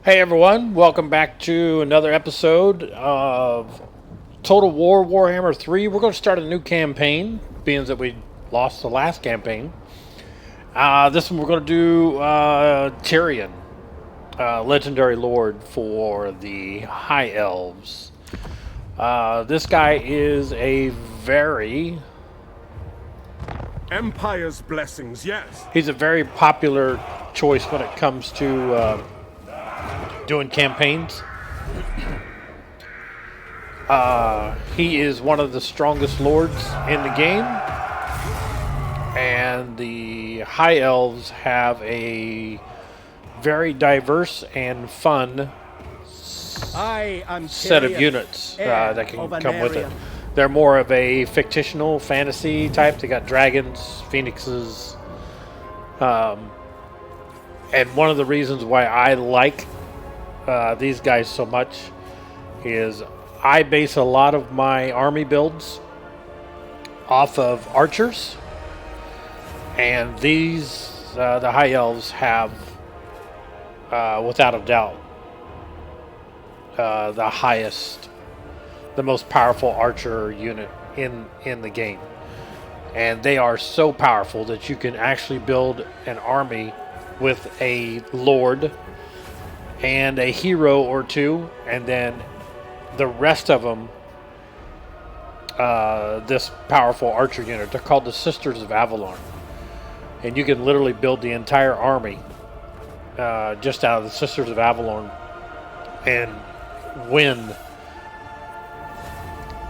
Hey everyone, welcome back to another episode of Total War Warhammer 3. We're going to start a new campaign, being that we lost the last campaign. This one we're going to do Tyrion, Legendary Lord for the High Elves. This guy is a very... Empire's blessings, yes. He's a very popular choice when it comes to doing campaigns. He is one of the strongest lords in the game, and the High Elves have a very diverse and fun I am set of Tyrion, units heir that can of come with it. Allarielle. They're more of a fictional fantasy type. They got dragons, phoenixes, and one of the reasons why I like these guys so much is I base a lot of my army builds off of archers, and these the High Elves have without a doubt the highest, the most powerful archer unit in the game, and they are so powerful that you can actually build an army with a lord and a hero or two, and then the rest of them, this powerful archer unit. They're called the Sisters of Avalon. And you can literally build the entire army just out of the Sisters of Avalon and win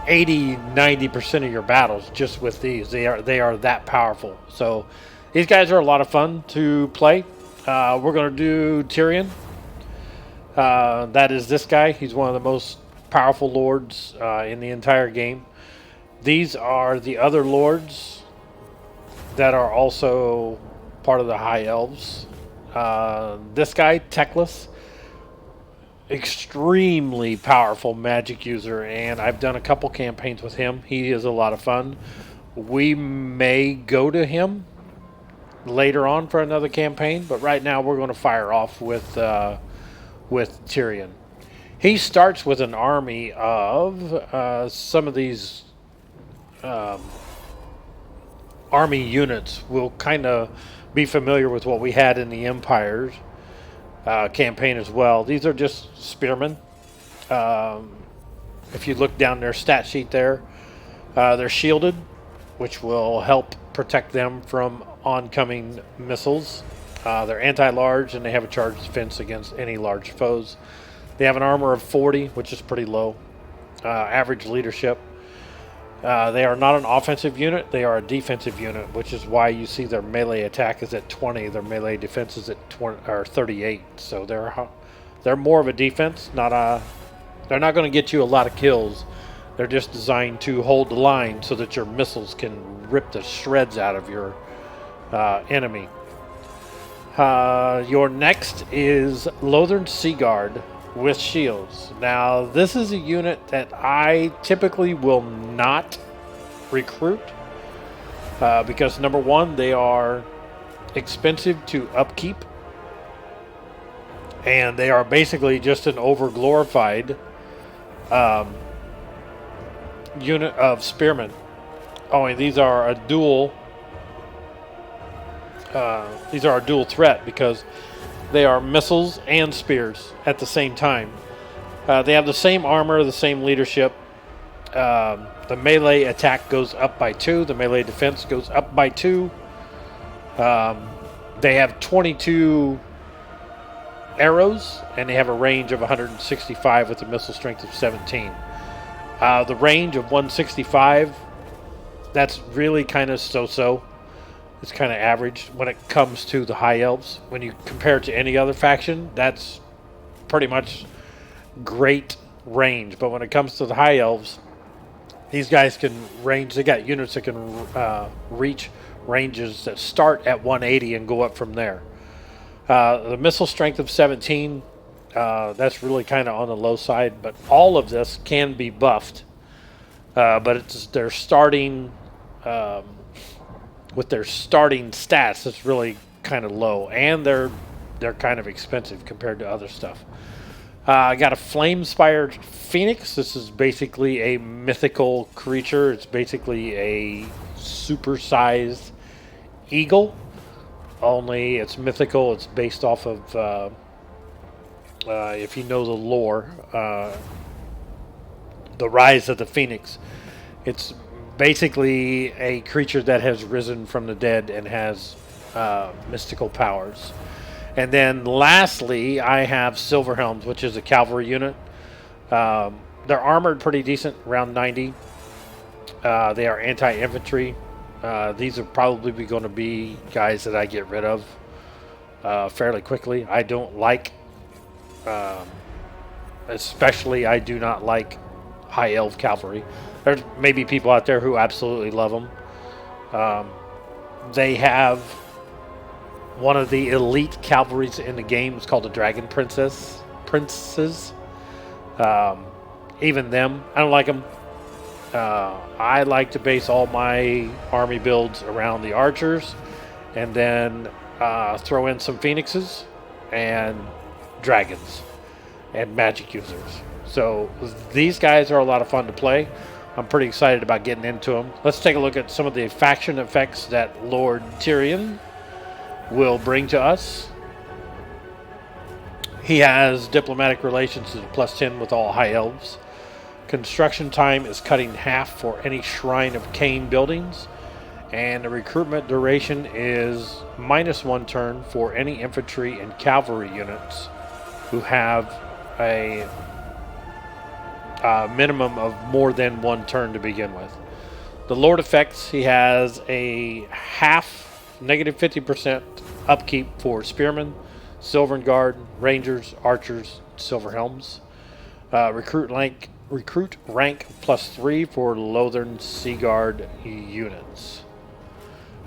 80-90% of your battles just with these. They are that powerful. So these guys are a lot of fun to play. We're going to do Tyrion. That is this guy. He's one of the most powerful lords in the entire game. These are the other lords that are also part of the High Elves. This guy, Teclis, extremely powerful magic user, and I've done a couple campaigns with him. He is a lot of fun. We may go to him later on for another campaign, but right now we're going to fire off with Tyrion. He starts with an army of some of these army units. Will kind of be familiar with what we had in the Empire's campaign as well. These are just spearmen. If you look down their stat sheet there, they're shielded, which will help protect them from oncoming missiles. They're anti-large, and they have a charged defense against any large foes. They have an armor of 40, which is pretty low. Average leadership. They are not an offensive unit. They are a defensive unit, which is why you see their melee attack is at 20. Their melee defense is at 20 or 38. So they're more of a defense. They're not going to get you a lot of kills. They're just designed to hold the line so that your missiles can rip the shreds out of your enemy. Your next is Lothern Seaguard with shields. Now, this is a unit that I typically will not recruit because, number one, they are expensive to upkeep, and they are basically just an over-glorified unit of spearmen. Oh, and these are a dual threat because they are missiles and spears at the same time. They have the same armor, the same leadership. The melee attack goes up by 2. The melee defense goes up by 2. They have 22 arrows, and they have a range of 165 with a missile strength of 17. The range of 165, that's really kind of so-so. It's kind of average when it comes to the High Elves. When you compare it to any other faction, that's pretty much great range. But when it comes to the High Elves, these guys can range. They got units that can reach ranges that start at 180 and go up from there. The missile strength of 17, that's really kind of on the low side. But all of this can be buffed. But they're starting... with their starting stats, it's really kind of low, and they're kind of expensive compared to other stuff. I got a flame-spired phoenix. This is basically a mythical creature. It's basically a super-sized eagle. Only it's mythical. It's based off of, if you know the lore, the rise of the phoenix. It's basically a creature that has risen from the dead and has mystical powers. And then lastly, I have Silverhelms, which is a cavalry unit. They're armored pretty decent, around 90. They are anti-infantry. These are probably going to be guys that I get rid of fairly quickly. I don't like, especially I do not like high elf cavalry. There's maybe people out there who absolutely love them. They have one of the elite cavalries in the game. It's called the Dragon Princes. Even them, I don't like them. I like to base all my army builds around the archers, and then throw in some phoenixes and dragons and magic users. So these guys are a lot of fun to play. I'm pretty excited about getting into them. Let's take a look at some of the faction effects that Lord Tyrion will bring to us. He has diplomatic relations at +10 with all high elves. Construction time is cut in half for any Shrine of Cain buildings, and the recruitment duration is -1 turn for any infantry and cavalry units who have a minimum of more than 1 turn to begin with. The Lord effects, he has a half -50% upkeep for Spearmen, Silver Guard, Rangers, Archers, Silverhelms. Recruit rank +3 for Lothern Seaguard units.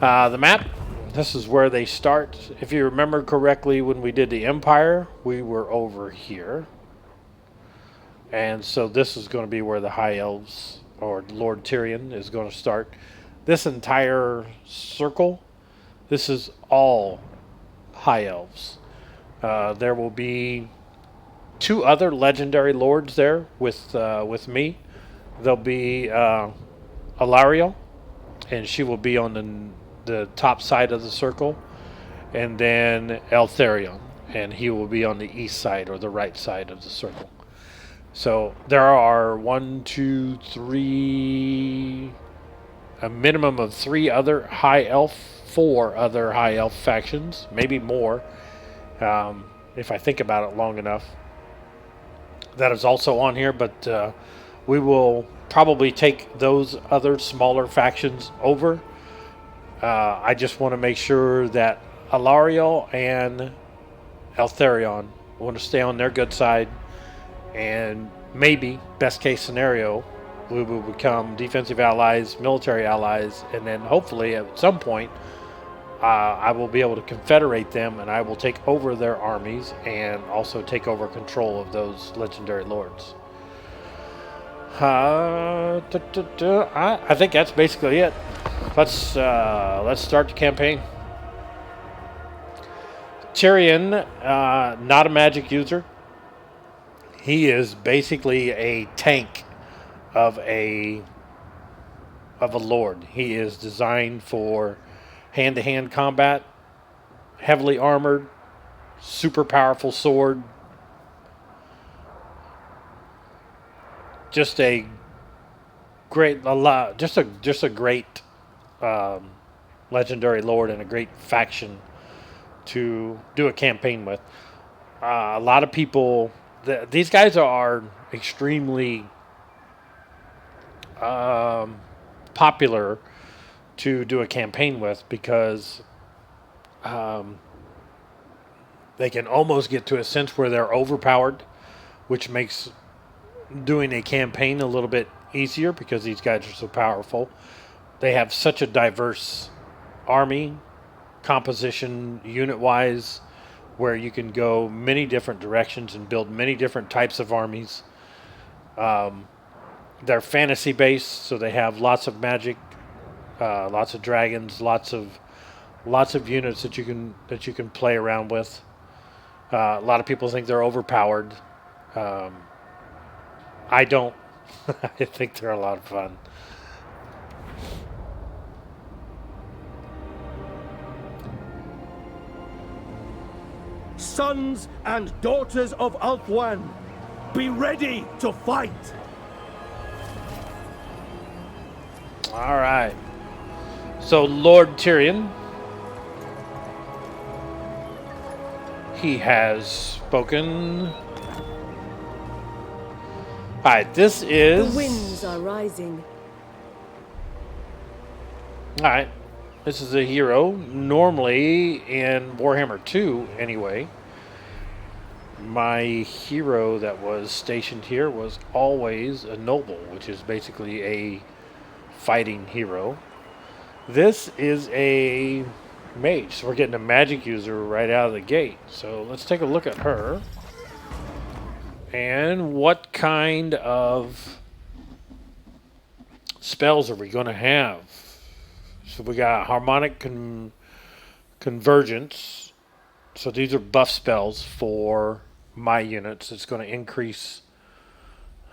The map, this is where they start. If you remember correctly, when we did the Empire, we were over here. And so this is going to be where the High Elves, or Lord Tyrion, is going to start. This entire circle, this is all High Elves. There will be 2 other legendary lords there with me. There'll be Allarielle, and she will be on the top side of the circle. And then Tyrion, and he will be on the east side or the right side of the circle. So there are 1, 2, 3, a minimum of 3 other high elf, 4 other high elf factions, maybe more, if I think about it long enough. That is also on here, but we will probably take those other smaller factions over. I just want to make sure that Allarielle and Tyrion want to stay on their good side, and maybe, best case scenario, we will become defensive allies, military allies, and then hopefully at some point I will be able to confederate them, and I will take over their armies and also take over control of those legendary lords. I think that's basically it. Let's start the campaign. Tyrion, not a magic user. He is basically a tank of a lord. He is designed for hand-to-hand combat, heavily armored, super powerful sword. Just a great, just a great legendary lord and a great faction to do a campaign with. A lot of people, these guys are extremely popular to do a campaign with because they can almost get to a sense where they're overpowered, which makes doing a campaign a little bit easier because these guys are so powerful. They have such a diverse army composition unit-wise where you can go many different directions and build many different types of armies. They're fantasy-based, so they have lots of magic, lots of dragons, lots of units that you can play around with. A lot of people think they're overpowered. I don't. I think they're a lot of fun. Sons and daughters of Ulthuan, be ready to fight! All right. So Lord Tyrion, he has spoken. All right, this is... The winds are rising. All right. This is a hero. Normally, in Warhammer 2, anyway, my hero that was stationed here was always a noble, which is basically a fighting hero. This is a mage, so we're getting a magic user right out of the gate. So let's take a look at her. And what kind of spells are we going to have? So we got harmonic convergence. So these are buff spells for my units. It's going to increase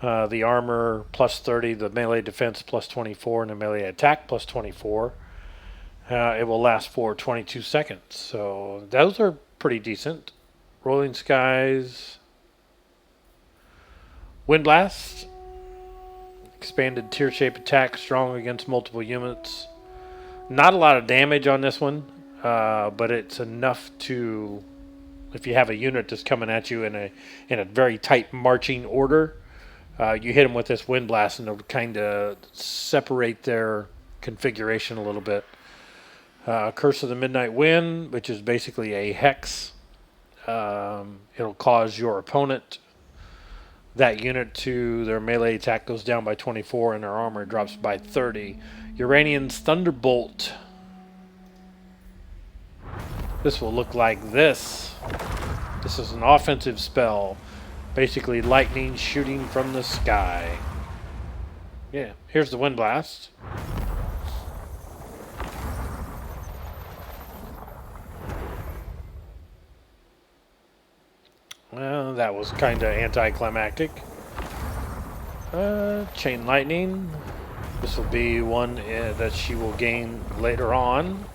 the armor plus 30, the melee defense plus 24, and the melee attack plus 24. It will last for 22 seconds. So those are pretty decent. Rolling Skies. Wind Blast. Expanded tier shape attack, strong against multiple units. Not a lot of damage on this one, but it's enough to, if you have a unit that's coming at you in a very tight marching order, you hit them with this Wind Blast and it'll kind of separate their configuration a little bit. Curse of the Midnight Wind, which is basically a hex. It'll cause your opponent, that unit, to their melee attack goes down by 24 and their armor drops by 30. Uranian's Thunderbolt. This will look like this. This is an offensive spell. Basically lightning shooting from the sky. Yeah, here's the Wind Blast. Well, that was kind of anticlimactic. Chain Lightning. This will be one that she will gain later on.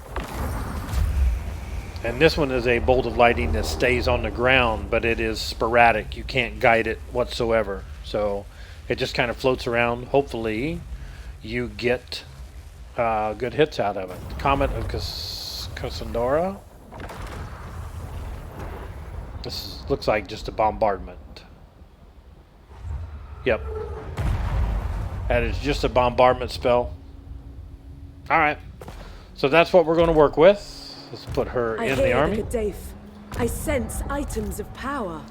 And this one is a bolt of lightning that stays on the ground, but it is sporadic. You can't guide it whatsoever. So it just kind of floats around. Hopefully you get good hits out of it. Comet of Cassandra. Looks like just a bombardment. Yep. That is just a bombardment spell. Alright. So that's what we're going to work with. Let's put her in the army. I sense items of power.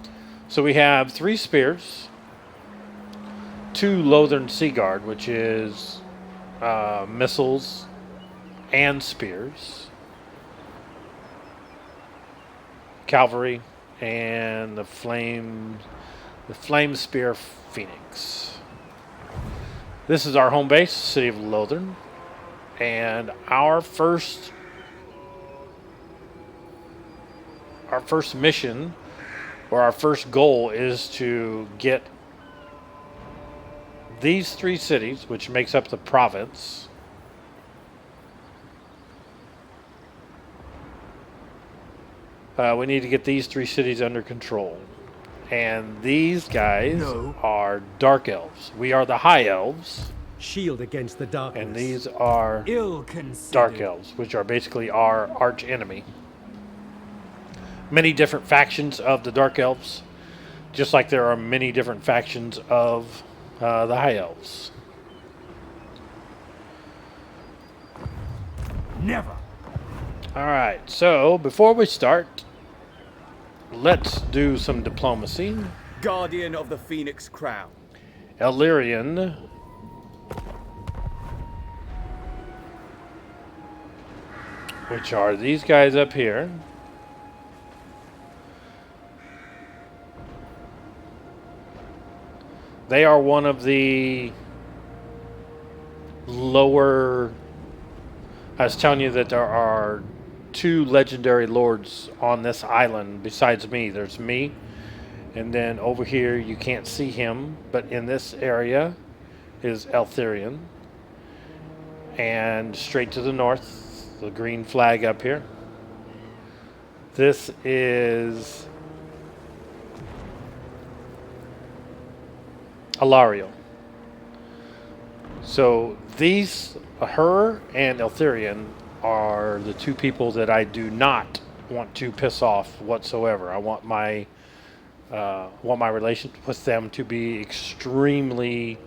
So we have 3 spears. 2 Lothern Sea Guard, which is missiles and spears. Cavalry. And the Flame Spear Phoenix. This is our home base, City of Lothern. And our first mission, or our first goal, is to get these 3 cities, which makes up the province. We need to get these 3 cities under control. And these guys are Dark Elves. We are the High Elves. Shield against the darkness. And these are Dark Elves, which are basically our arch enemy. Many different factions of the Dark Elves, just like there are many different factions of the High Elves. Never. Alright, so before we start, let's do some diplomacy. Guardian of the Phoenix Crown. Allarielle. Which are these guys up here. They are one of the lower... I was telling you that there are 2 legendary lords on this island besides me. There's me, and then over here you can't see him, but in this area is Tyrion. And straight to the north, the green flag up here. This is Allarielle. So these, her and Tyrion, are the 2 people that I do not want to piss off whatsoever. I want my relationship with them to be extremely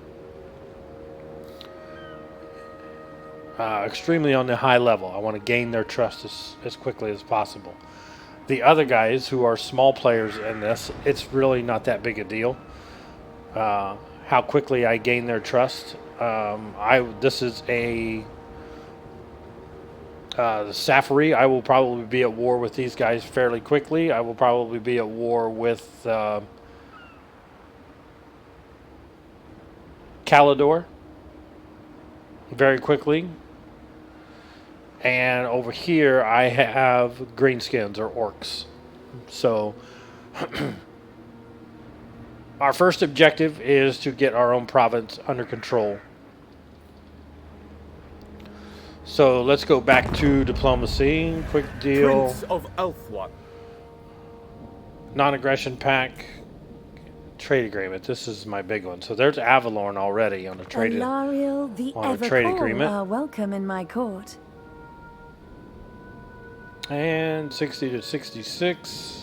on the high level. I want to gain their trust as quickly as possible. The other guys who are small players in this, it's really not that big a deal. How quickly I gain their trust. This is a the Safari. I will probably be at war with these guys fairly quickly. I will probably be at war with Calidor very quickly. And over here I have greenskins or orcs. So our first objective is to get our own province under control. So let's go back to diplomacy. Quick deal. Prince of Ulthuan. Non-aggression pact. Trade agreement. This is my big one. So there's Avalorn already on a trade Allarielle the agreement. Are welcome in my court. And 60 to 66.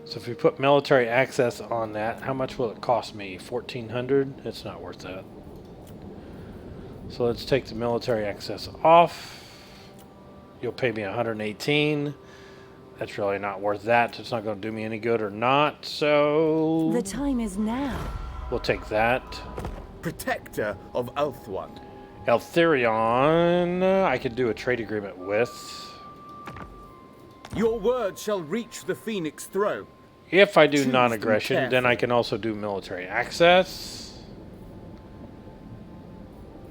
So if we put military access on that, how much will it cost me? 1,400? It's not worth that. So let's take the military access off. You'll pay me 118. That's really not worth that. It's not going to do me any good or not. So The time is now. we'll take that. Protector of Ulthuan. Tyrion, I can do a trade agreement with. Your word shall reach the Phoenix throne. If I do Choose non-aggression, them then I can also do military access.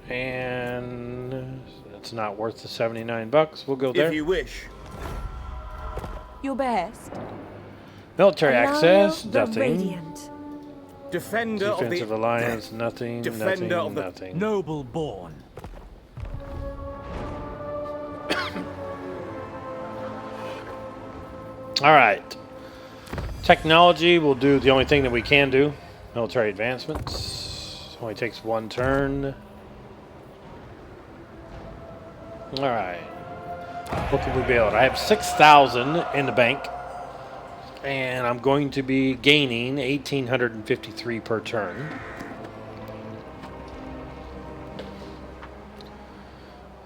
And it's not worth the 79 bucks. We'll go there. If you wish. Your best. Military access, Allarielle the nothing. Radiant. Defender Defensive of the alliance, nothing, Defender nothing, of the- nothing. Noble born. All right. Technology, we'll do the only thing that we can do. Military advancements. Only takes 1 turn. All right. What can we build? I have 6,000 in the bank. And I'm going to be gaining 1,853 per turn.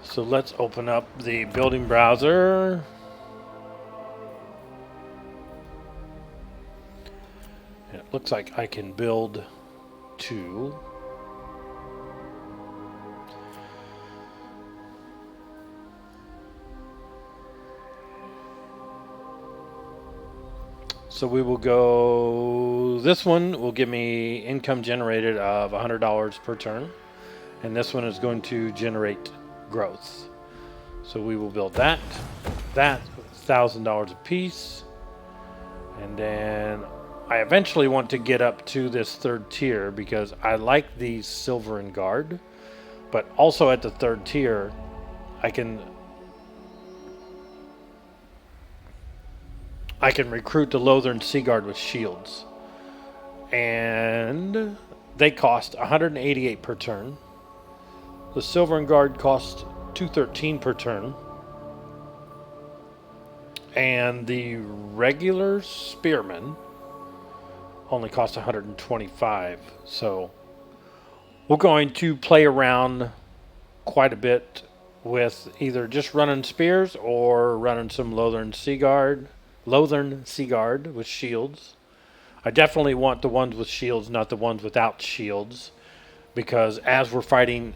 So let's open up the building browser. It looks like I can build 2. So we will go, this one will give me income generated of $100 per turn. And this one is going to generate growth. So we will build that $1,000 a piece. And then I eventually want to get up to this 3rd tier because I like the Silver and Guard. But also at the 3rd tier, I can recruit the Lothern Sea Guard with shields. And they cost 188 per turn. The Silver and Guard cost 213 per turn. And the regular Spearmen only cost 125. So we're going to play around quite a bit with either just running spears or running some Lothern Sea Guard with shields. I definitely want the ones with shields, not the ones without shields, because as we're fighting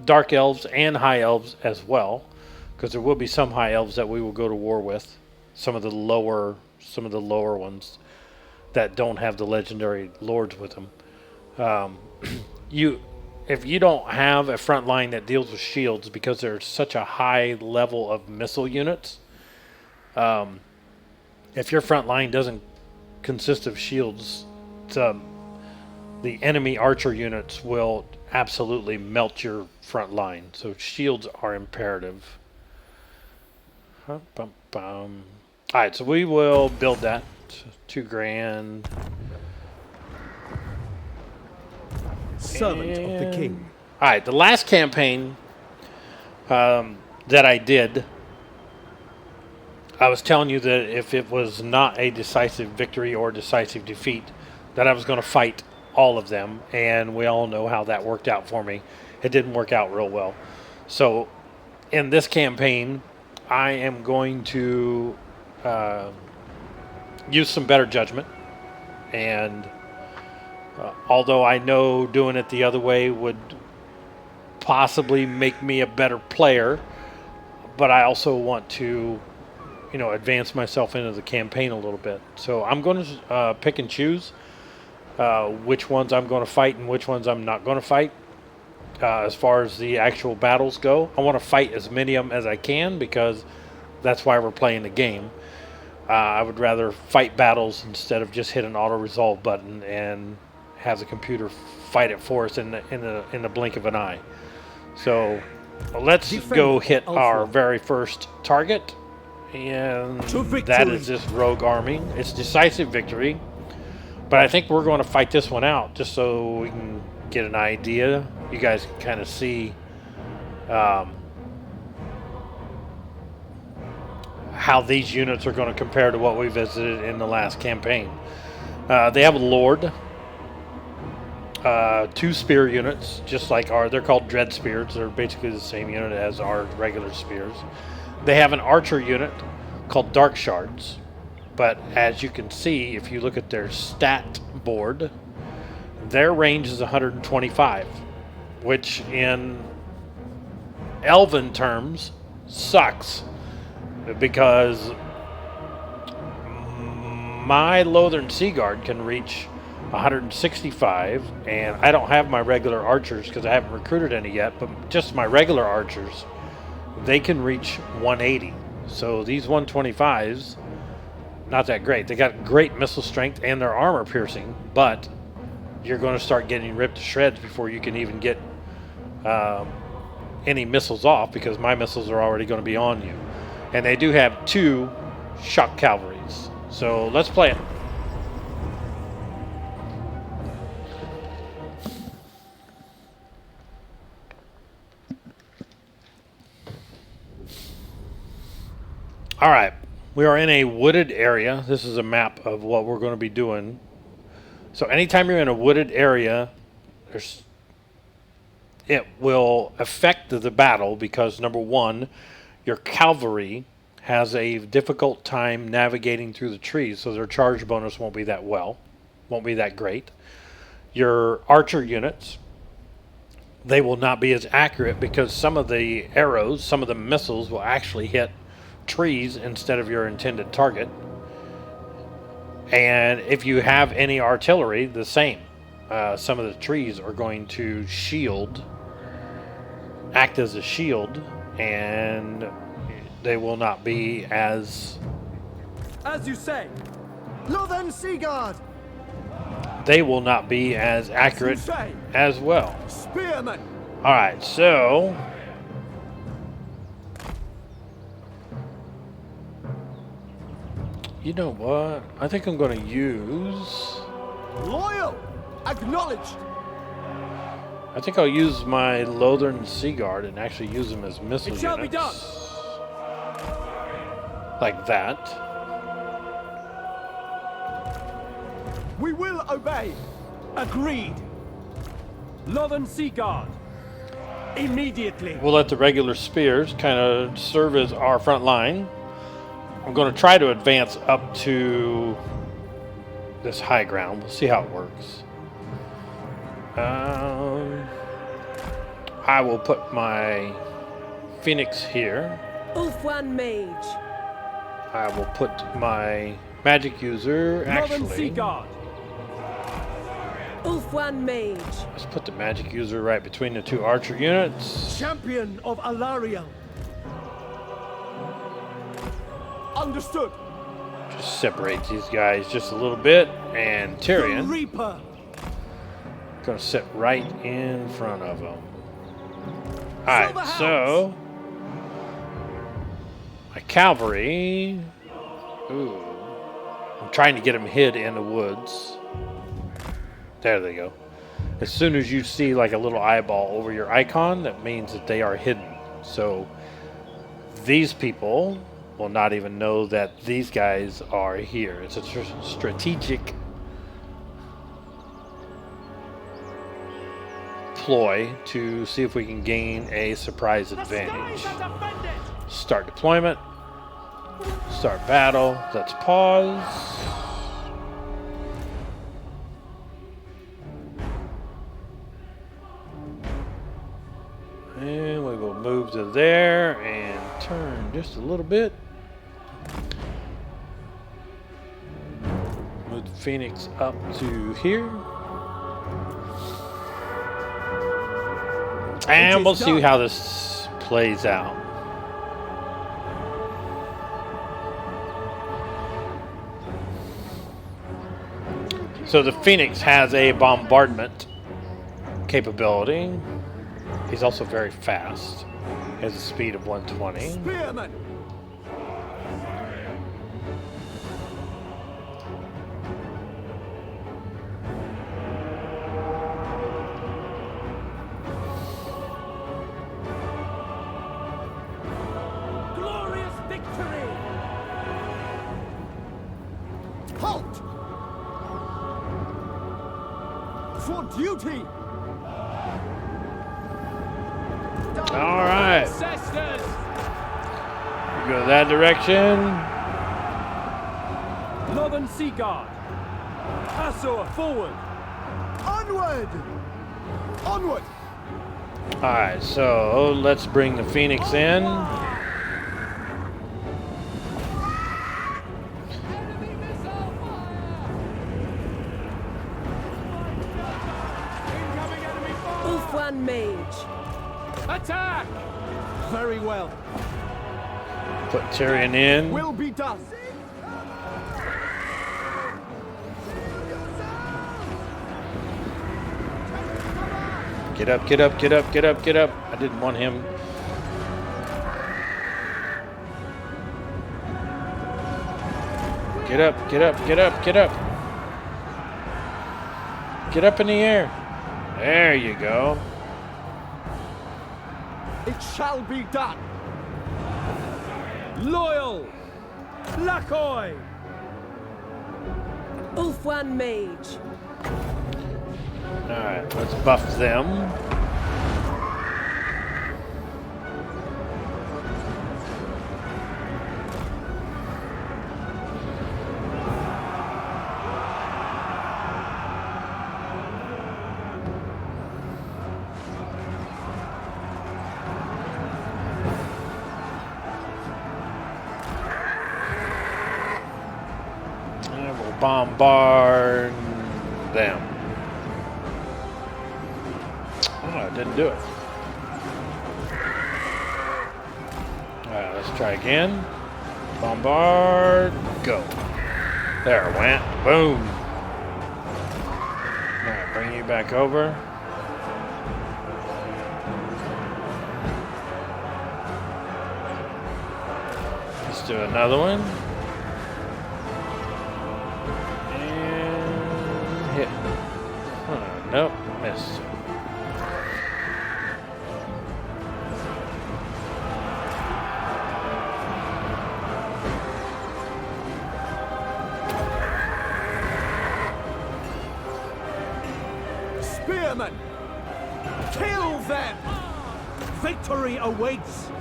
Dark Elves and High Elves as well, because there will be some High Elves that we will go to war with, some of the lower ones that don't have the legendary lords with them. If you don't have a front line that deals with shields, because there's such a high level of missile units, if your front line doesn't consist of shields, the enemy archer units will absolutely melt your front line. So shields are imperative. Alright, so we will build that. $2 grand. Servant of the king. Alright, the last campaign that I did, I was telling you that if it was not a decisive victory or decisive defeat, that I was going to fight all of them, and we all know how that worked out for me. It didn't work out real well. So in this campaign, I am going to use some better judgment, and although I know doing it the other way would possibly make me a better player, but I also want to, advance myself into the campaign a little bit. So I'm going to pick and choose which ones I'm going to fight and which ones I'm not going to fight. As far as the actual battles go, I want to fight as many of them as I can, because that's why we're playing the game. I would rather fight battles instead of just hit an auto-resolve button and have the computer fight it for us in the blink of an eye. So let's go hit our very first target, and that is this rogue army. It's decisive victory, but I think we're going to fight this one out just so we can get an idea. You guys can kind of see how these units are going to compare to what we visited in the last campaign. They have a lord, 2 spear units, just like they're called dread spears. They're basically the same unit as our regular spears. They have an archer unit called dark shards, but as you can see, if you look at their stat board, their range is 125, which in elven terms sucks, because my Lothern Sea Guard can reach 165, and I don't have my regular archers because I haven't recruited any yet, but just my regular archers, they can reach 180. So these 125s, not that great. They got great missile strength and their armor piercing, but you're going to start getting ripped to shreds before you can even get any missiles off, because my missiles are already going to be on you. And they do have 2 shock cavalries. So let's play it. All right, we are in a wooded area. This is a map of what we're going to be doing. So anytime you're in a wooded area, it will affect the battle, because number one, your cavalry has a difficult time navigating through the trees, so their charge bonus won't be that great. Your archer units, they will not be as accurate, because some of the arrows, some of the missiles will actually hit trees instead of your intended target. And if you have any artillery, the same. Some of the trees are going to act as a shield, and they will not be as you say. Lothern Sea Guard. They will not be as accurate as well. Spearmen. All right, so you know what? I think I'm going to use... Loyal. Acknowledged. I think I'll use my Lothern Sea Guard and actually use them as missile units. It shall be done. Like that. We will obey. Agreed. Lothern Sea Guard. Immediately. We'll let the regular spears kind of serve as our front line. I'm going to try to advance up to this high ground. We'll see how it works. I will put my Phoenix here. Ulfwan Mage. I will put my magic user, Northern Sea actually. Guard. Ulfwan Mage. Let's put the magic user right between the two archer units. Champion of Allarielle. Understood. Just separate these guys just a little bit. And The Tyrion Reaper. gonna sit right in front of him. Alright, so my cavalry. Ooh. I'm trying to get them hid in the woods. There they go. As soon as you see like a little eyeball over your icon, that means that they are hidden. So these people will not even know that these guys are here. It's a strategic ploy to see if we can gain a surprise advantage. Start deployment. Start battle. Let's pause. And we will move to there and turn just a little bit. Move the Phoenix up to here. And we'll see how this plays out. So the Phoenix has a bombardment capability. He's also very fast. He has a speed of 120. Spearman. Glorious victory. Halt. For duty. All right. Go that direction. Northern Sea Guard. Azor, forward. Onward. Onward. All right, so let's bring the Phoenix in. Ulfwan Mage. Attack. Very well. Put Tyrion in. Will be done. Get up, get up, get up, get up, get up. I didn't want him. Get up, get up, get up, get up. Get up in the air. There you go. It shall be done. Loyal. Lacoy. Ulfwan Mage. Alright, let's buff them. And we'll bombard them. Oh, I didn't do it. Alright, let's try again. Bombard, go. There it went. Boom. Alright, bring you back over. Let's do another one. And hit. Nope, missed. Spearmen. Kill them. Victory awaits.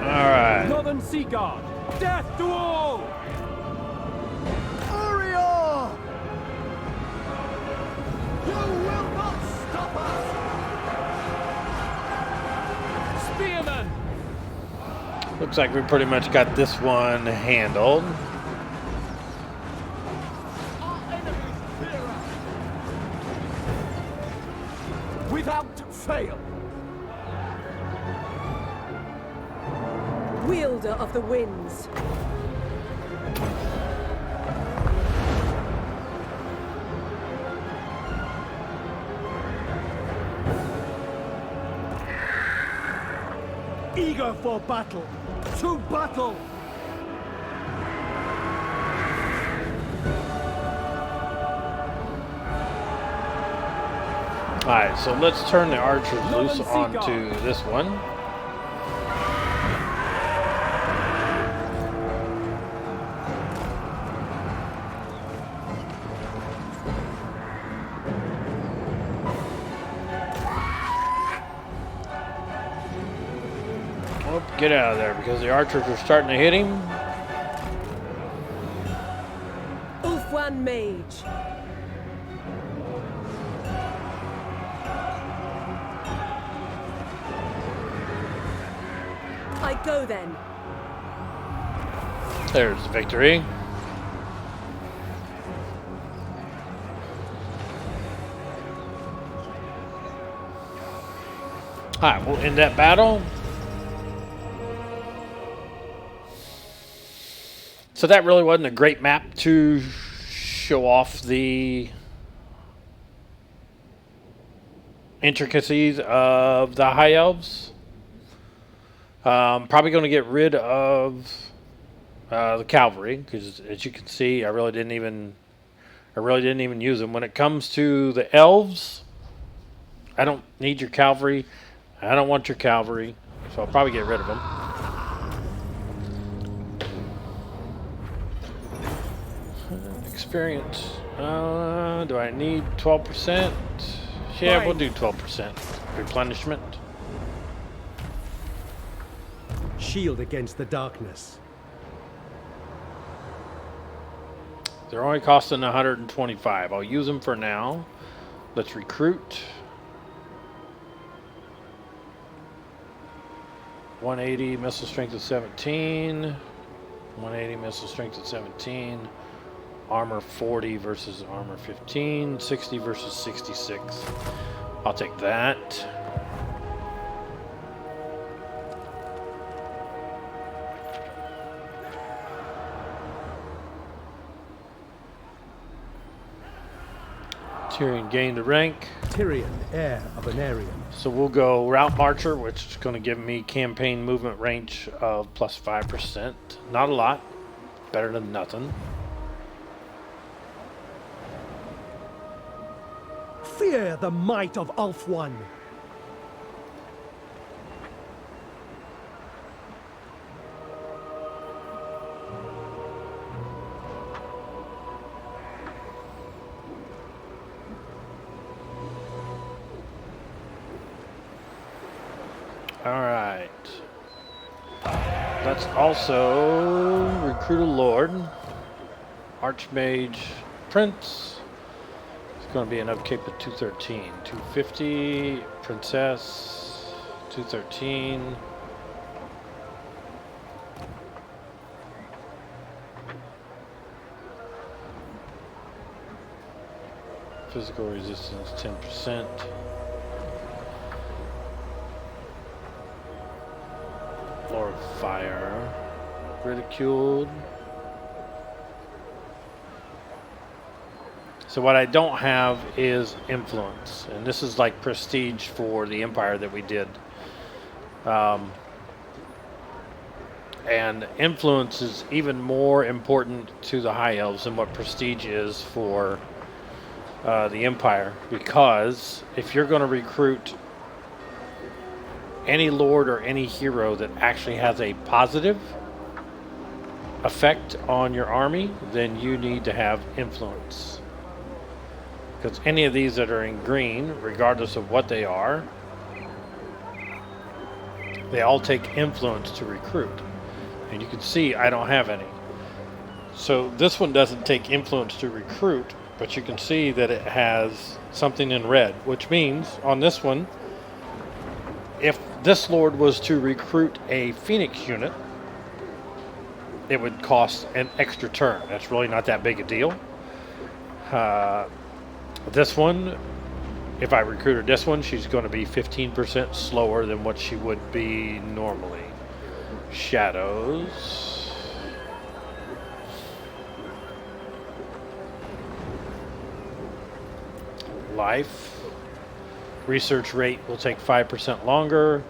Alright. Northern Sea Guard. Death to all. Orior. You will not stop us. Spearmen. Looks like we pretty much got this one handled. Our enemies without fail. Wielder of the winds. Eager for battle. To battle. Alright, so let's turn the archers loose onto this one. Oh, get out of there because the archers are starting to hit him. Ulfwan Mage. I go then. There's the victory. Alright, we'll end that battle. So that really wasn't a great map to show off the intricacies of the High Elves. Probably going to get rid of the cavalry because, as you can see, I really didn't even use them. When it comes to the elves, I don't need your cavalry. I don't want your cavalry, so I'll probably get rid of them. Experience. Do I need 12%? Yeah, we'll do 12% replenishment. Shield against the darkness. They're only costing 125. I'll use them for now. Let's recruit. 180 missile strength of 17. 180 missile strength of 17. Armor 40 versus armor 15. 60 versus 66. I'll take that. Tyrion gained a rank. Tyrion, heir of an Arian. So we'll go Route Marcher, which is going to give me campaign movement range of plus 5%. Not a lot. Better than nothing. Fear the might of Ulfwan. Alright. Let's also recruit a Lord. Archmage Prince. It's going to be an upkeep of 213. 250. Princess. 213. Physical resistance 10%. Lord of Fire. Ridiculed. So what I don't have is influence. And this is like prestige for the Empire that we did. And influence is even more important to the High Elves than what prestige is for the Empire. Because if you're going to recruit any lord or any hero that actually has a positive effect on your army, then you need to have influence. Because any of these that are in green, regardless of what they are, they all take influence to recruit. And you can see I don't have any. So this one doesn't take influence to recruit, but you can see that it has something in red, which means on this one, if this lord was to recruit a Phoenix unit, it would cost an extra turn. That's really not that big a deal. This one If I recruited this one, she's going to be 15% slower than what she would be normally. Shadows. Life. Research rate will take 5% longer.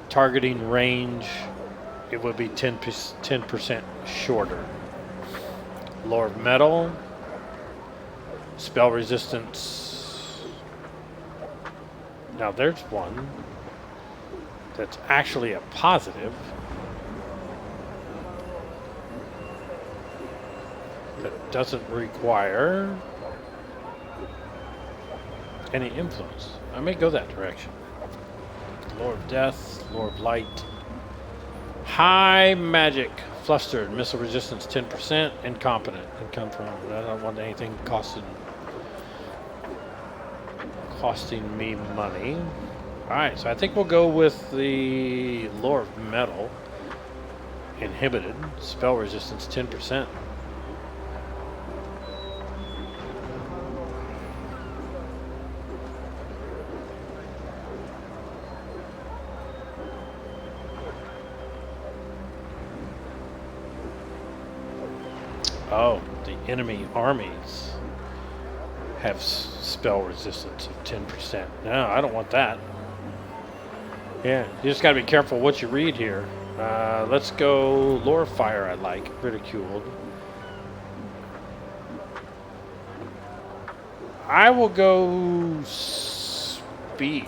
Targeting range, it would be 10% shorter. Lore of Metal. Spell resistance. Now there's one that's actually a positive. That doesn't require any influence. I may go that direction. Lore of Death, Lore of Light. High Magic. Flustered. Missile resistance 10%. Incompetent. Income from. I don't want anything costing me money. Alright, so I think we'll go with the Lore of Metal. Inhibited. Spell resistance 10%. Oh, the enemy armies have spell resistance of 10%. No, I don't want that. Yeah, you just got to be careful what you read here. Let's go Lore of Fire. I like ridiculed. I will go speed.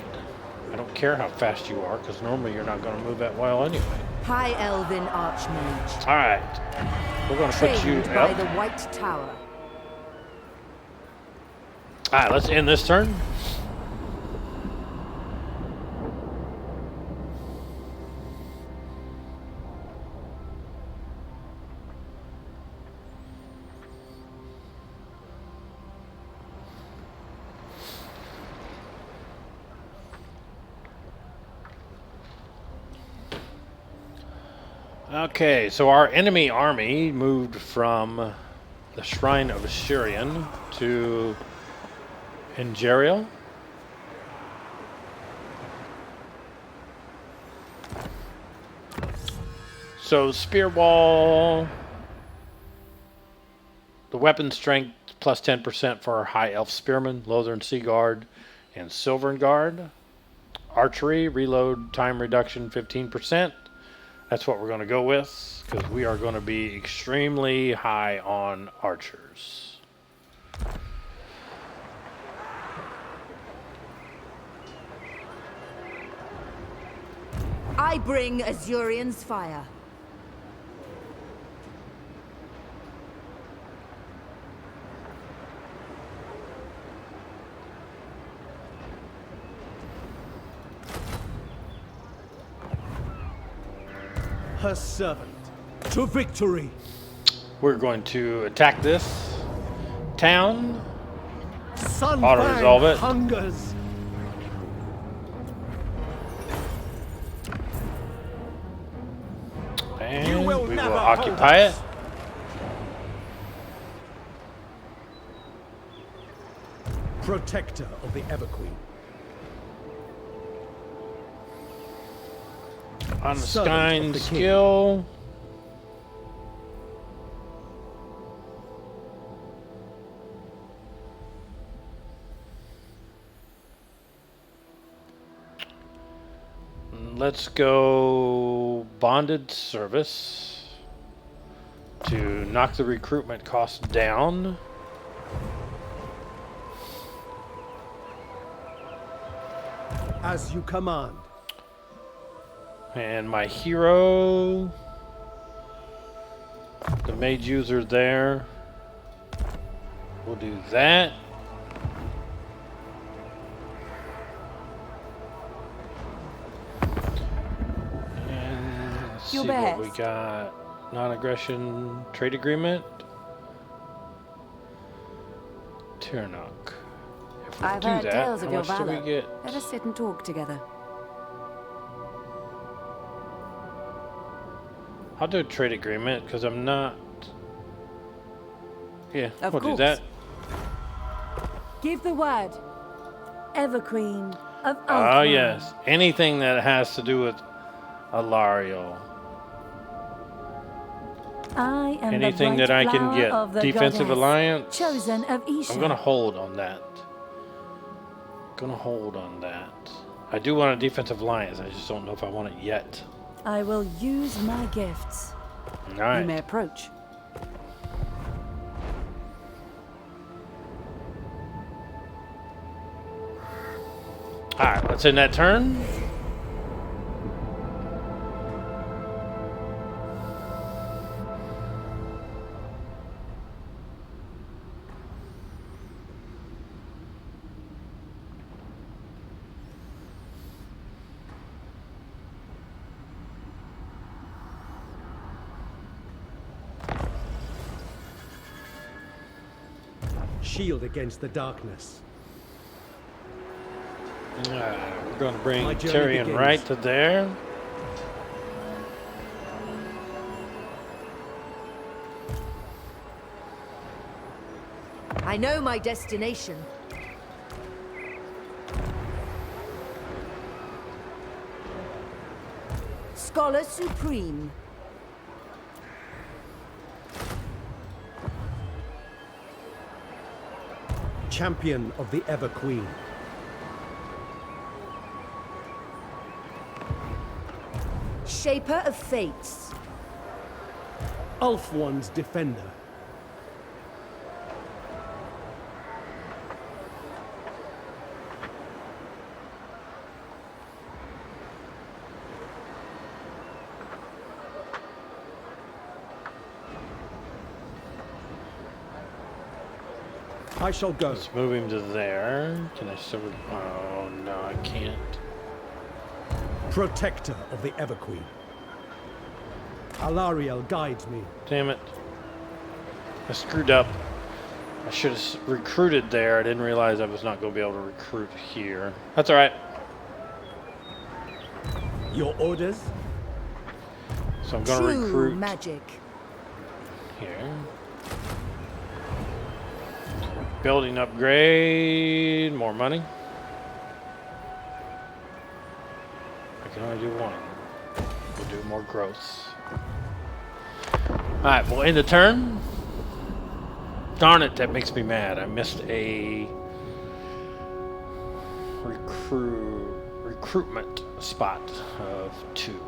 I don't care how fast you are, because normally you're not going to move that well anyway. High Elven Archmage. All right, we're going to put you Trained by up. the White Tower. All right, let's end this turn. Okay, so our enemy army moved from the Shrine of Tyrion to Allarielle. So Spear Wall, the weapon strength plus 10% for our High Elf Spearmen, Lothern Sea Guard, and Silvern Guard. Archery, reload time reduction 15%. That's what we're going to go with, because we are going to be extremely high on archers. I bring Azurian's fire. Her servant to victory. We're going to attack this town. Sunfang Auto-resolve it. hungers. And You will we never will hold occupy it. us. Protector of the Everqueen. On the Servant Skyne of the king. skill. Let's go bonded service to knock the recruitment cost down. As you command. And my hero, the mage user there, we'll do that. And let's see Your what we best. got. Non-aggression trade agreement. Tyrnok. If we I've do heard that, tales how of your much do we valor. get? Let us sit and talk together. I'll do a trade agreement because I'm not. Yeah, Of we'll do course. that. Give the word. Everqueen of Ulthuan. Oh, yes. Anything that has to do with Allarielle. I am Anything the that I can bright flower of get. the Defensive goddess, alliance. chosen of Eataine. I'm going to hold on that. Gonna hold on that. I do want a defensive alliance. I just don't know if I want it yet. I will use my gifts. All right. You may approach. All right, let's end that turn. Shield against the darkness. We're going to bring My journey Tyrion begins. right to there. I know my destination. Scholar Supreme. Champion of the Everqueen. Shaper of Fates. Ulthuan's defender. I shall go. Let's move him to there. Can I still? Oh no, I can't. Protector of the Everqueen. Allarielle guides me. Damn it! I screwed up. I should have recruited there. I didn't realize I was not going to be able to recruit here. That's all right. Your orders? So I'm going to True recruit magic. here. Building upgrade, more money. I can only do one. We'll do more growth. Alright, we'll end the turn. Darn it, that makes me mad. I missed a recruitment spot of 2.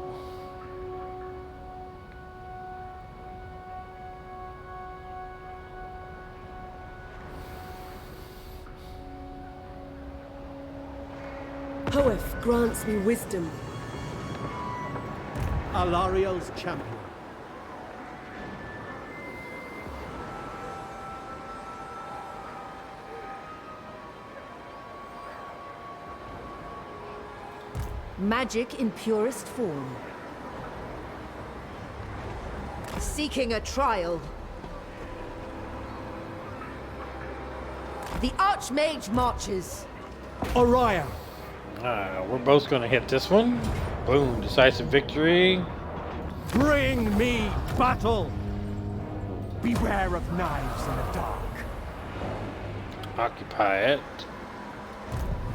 Poeth grants me wisdom. Allarielle's champion. Magic in purest form. Seeking a trial. The Archmage marches. Orion. We're both going to hit this one. Boom, decisive victory. Bring me battle. Beware of knives in the dark. Occupy it.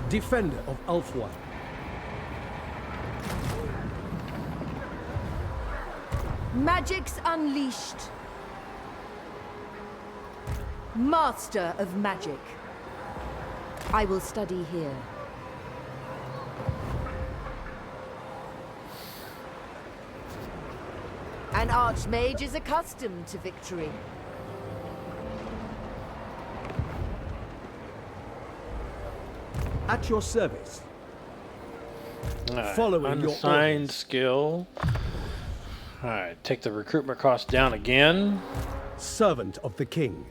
Defender of Ulthuan. Magic's unleashed. Master of magic. I will study here. An archmage is accustomed to victory. At your service. Alright, Following your unassigned orders. skill. Alright, take the recruitment cost down again. Servant of the king.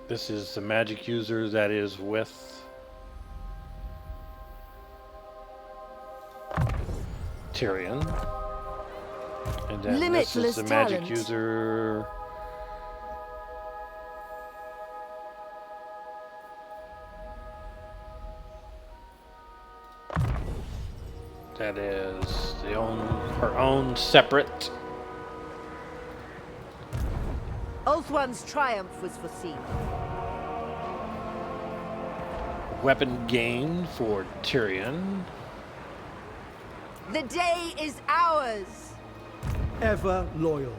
This is the magic user that is with Tyrion. And then this is Limitless the magic talent. user. That is her own separate. Ulthuan's triumph was foreseen. weapon gain for Tyrion. The day is ours. Ever loyal.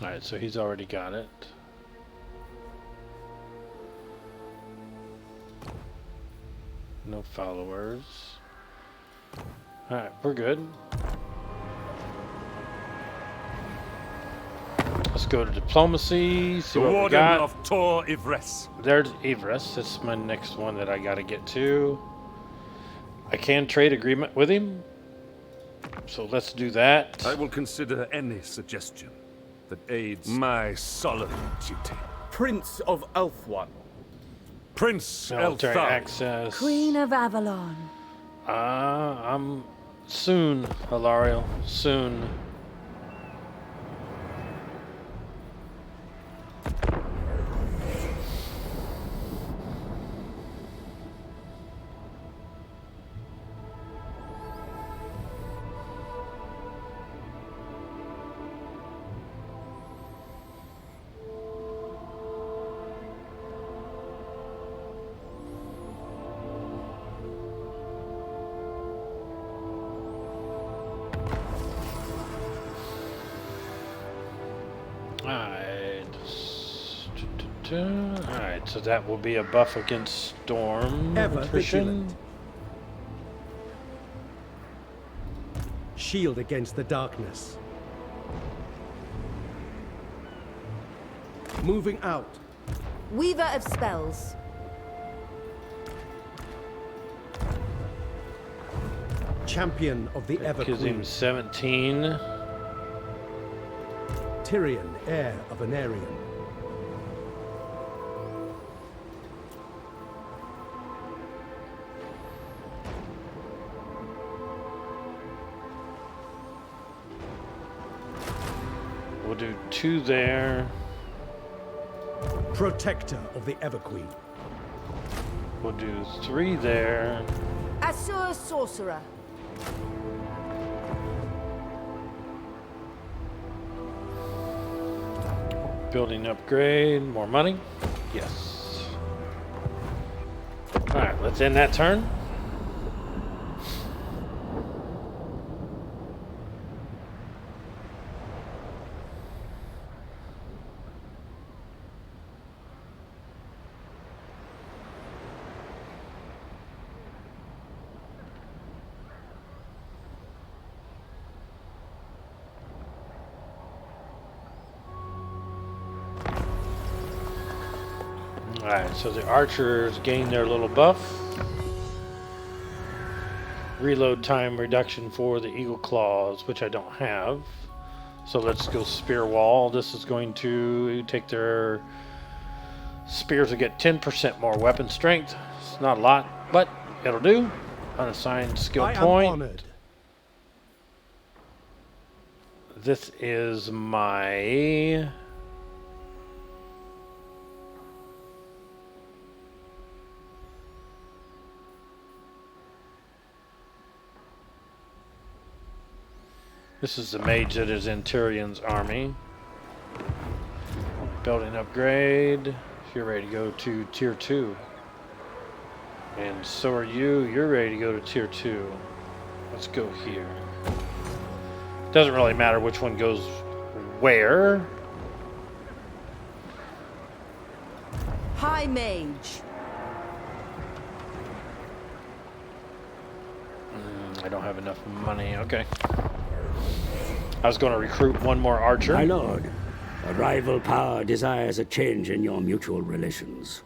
Alright, so he's already got it. No followers. Alright, we're good. Let's go to diplomacy, see The what we Warden got. of Tor Yvresse. There's Yvresse. That's my next one that I gotta get to. I can trade agreement with him. So let's do that. I will consider any suggestion that aids my solemn duty. Prince of Elf-One. Prince Military Elthar. access. Queen of Avalon. I'm soon, Allarielle. Soon. Alright, so that will be a buff against storm Ever attrition. vigilant. Shield against the darkness. Moving out. Weaver of spells. Champion of the Ever Gives him Queen. 17. Tyrion, heir of Anarion. We'll do 2 there. Protector of the Ever Queen. We'll do 3 there. Assur sorcerer. Building upgrade. More money. Yes. Alright, let's end that turn. Alright, so the archers gain their little buff. Reload time reduction for the eagle claws, which I don't have. So let's go spear wall. This is going to take their spears to get 10% more weapon strength. It's not a lot, but it'll do. Unassigned skill I am point. honored. This is my... This is the mage that is in Tyrion's army. Building upgrade. You're ready to go to tier 2. And so are you. You're ready to go to tier 2. Let's go here. Doesn't really matter which one goes where. High mage. I don't have enough money. Okay. I was going to recruit one more archer. My lord, a rival power desires a change in your mutual relations.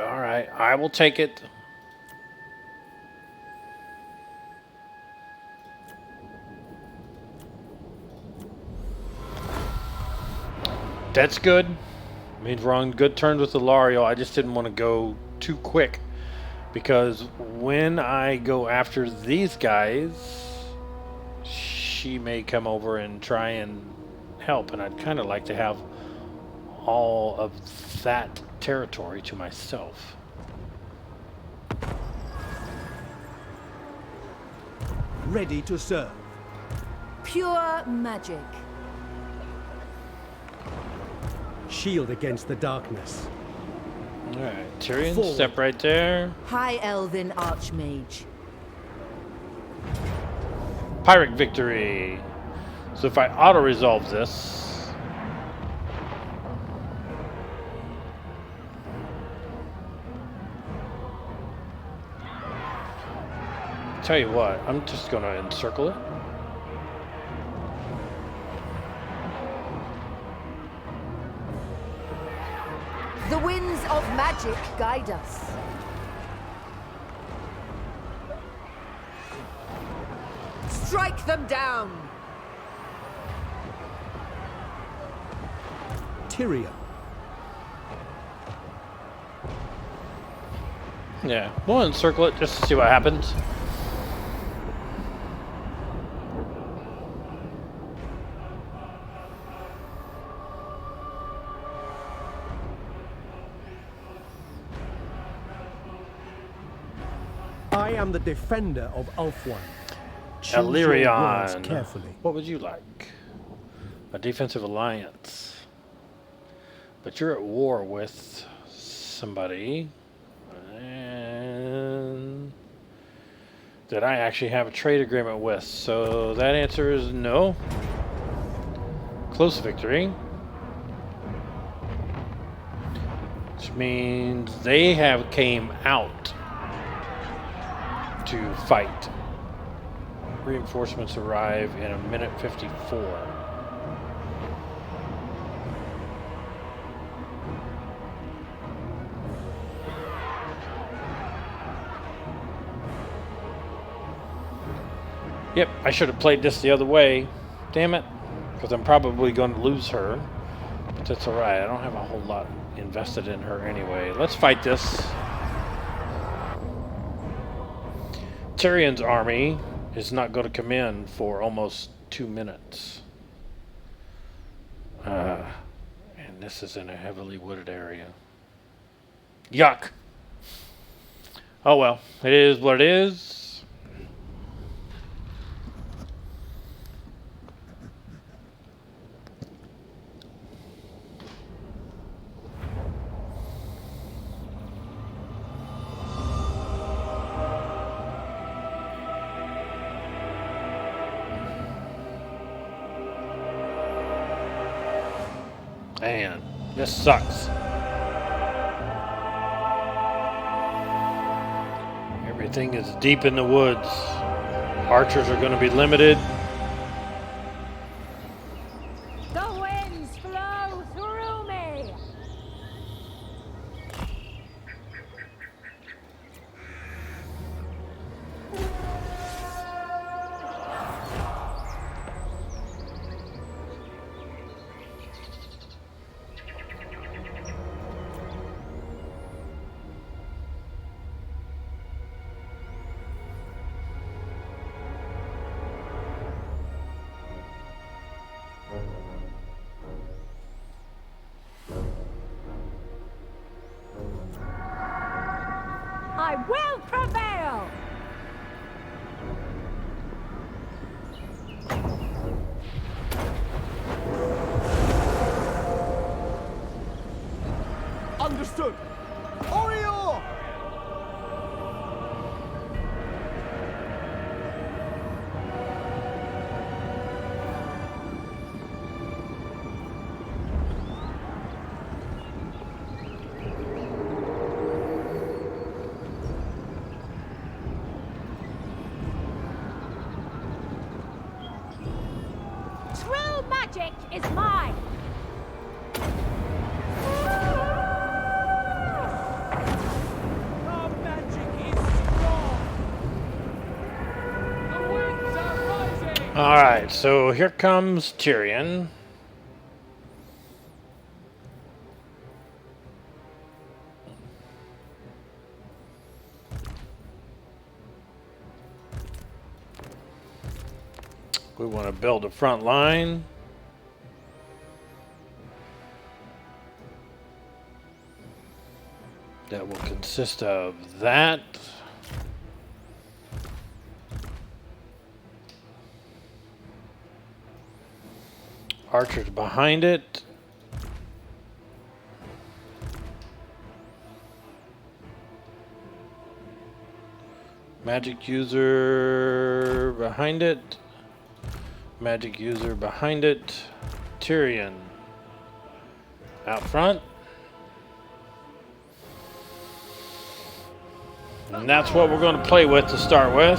All right, I will take it. That's good. Means we're on good terms with Allarielle. I just didn't want to go too quick, because when I go after these guys, she may come over and try and help, and I'd kind of like to have all of that territory to myself. Ready to serve. Pure magic. shield against the darkness. Alright, Tyrion, Forward. step right there. High Elven Archmage. Pyrrhic victory. So if I auto-resolve this... Tell you what, I'm just going to encircle it. The winds of magic guide us. Strike them down! Tyrion. Yeah, we'll encircle it just to see what happens. I am the defender of Ulthuan. Choose your words Allarielle. carefully. What would you like? A defensive alliance. But you're at war with somebody. And that I actually have a trade agreement with. So that answer is no. Close victory. Which means they have came out to fight. Reinforcements arrive in a minute 54. Yep, I should have played this the other way. Damn it. Because I'm probably going to lose her. But that's alright. I don't have a whole lot invested in her anyway. Let's fight this. Tyrion's army is not going to come in for almost 2 minutes. And this is in a heavily wooded area. Yuck. Oh well, it is what it is. Man, this sucks. Everything is deep in the woods. Archers are going to be limited. The winds flow through me. I will prevail. Understood. Oriole! True magic is mine. Our magic is strong. The winds are rising. Alright, so here comes Tyrion. We want to build a front line. That will consist of that. Archers behind it. Magic user behind it. Magic user behind it. Tyrion out front. And that's what we're going to play with to start with.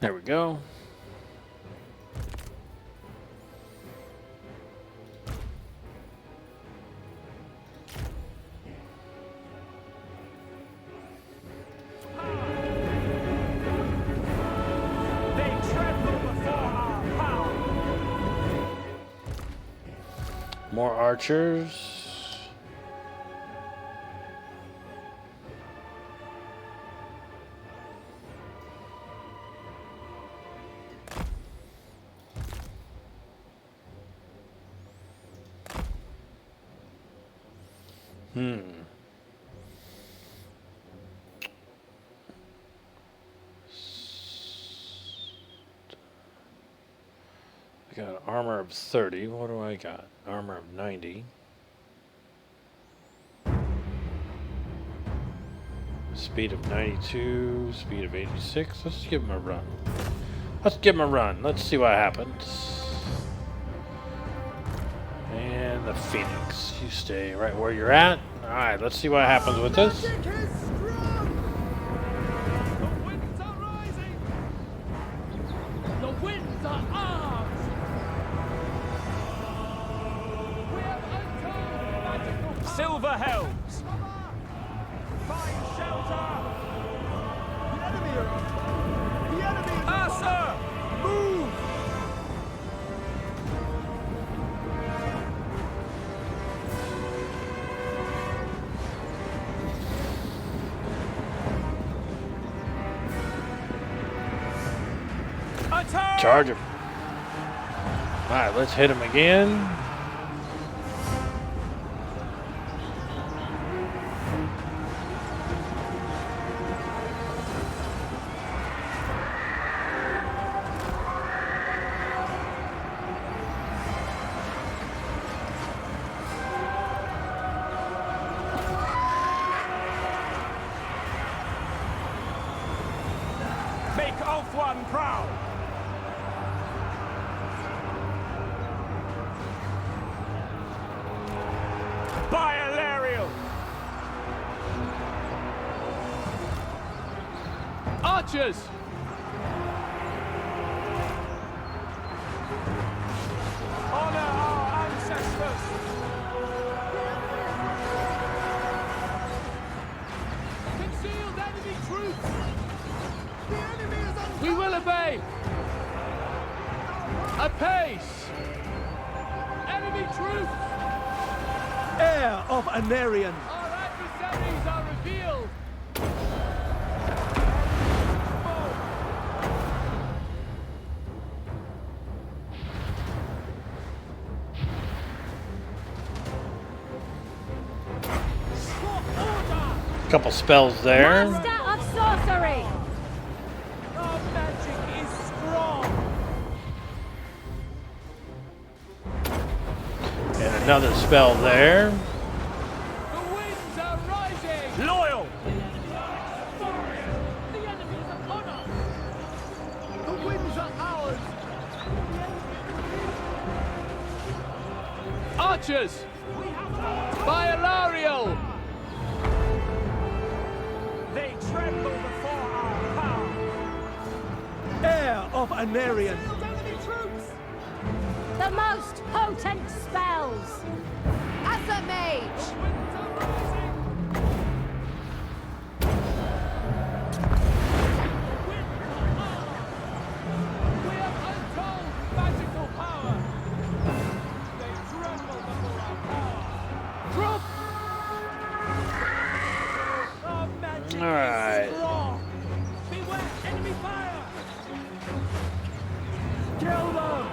There we go. They tremble before our power. More archers. I got an armor of 30. What do I got? Armor of 90. Speed of 92. Speed of 86. Let's give him a run. Let's give him a run. Let's see what happens. And the Phoenix. You stay right where you're at. Alright, let's see what happens with this. The winds are rising. The winds are ours. We have untold magical power. Silver helms. Find shelter. The enemy is... Arthur! Move! Charge him. Alright, let's hit him again. Make Ulthuan proud. By Allarielle. Archers. Honor our ancestors. Concealed enemy troops. The enemy is on. We will obey. Apace. Enemy troops. Heir of Anarion. Our adversaries are revealed. Couple spells there. Master of sorcery. Our magic is strong. And another spell there. The winds are rising. Loyal. The enemy is upon us. The winds are ours. Archers. By Allarielle. They tremble before our power. Heir of Anarion. The most potent spells. As a mage! Winds are rising. We have untold magical power. They tremble before our power. Drop. Our magic All right. is strong. Beware, enemy fire. Kill them.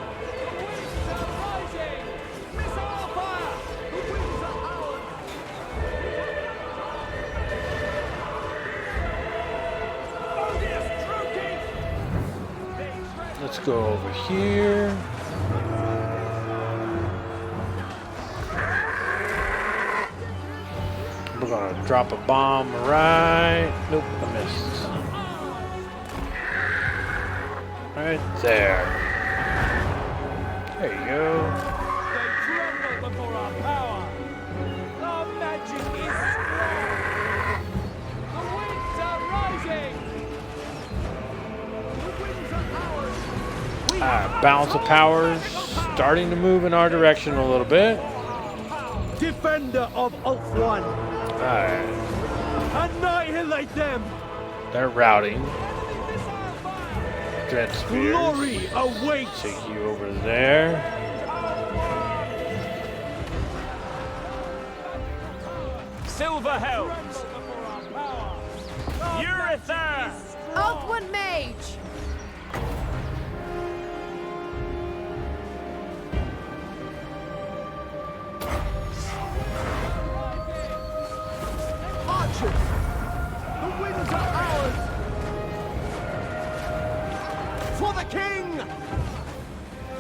Let's go over here. We're gonna drop a bomb right. Nope, I missed. Right there. There you go. They tremble before our power. Our magic is strong. The winds are rising. The winds are ours. Balance of powers starting to move in our direction a little bit. Defender of Ulthuan, Alright, annihilate them! they're routing. Dread Spears. Glory awaits! Take you over there. Silver helms. Eataine. Ulthuan mage! Archers! The winds are ours! For the king!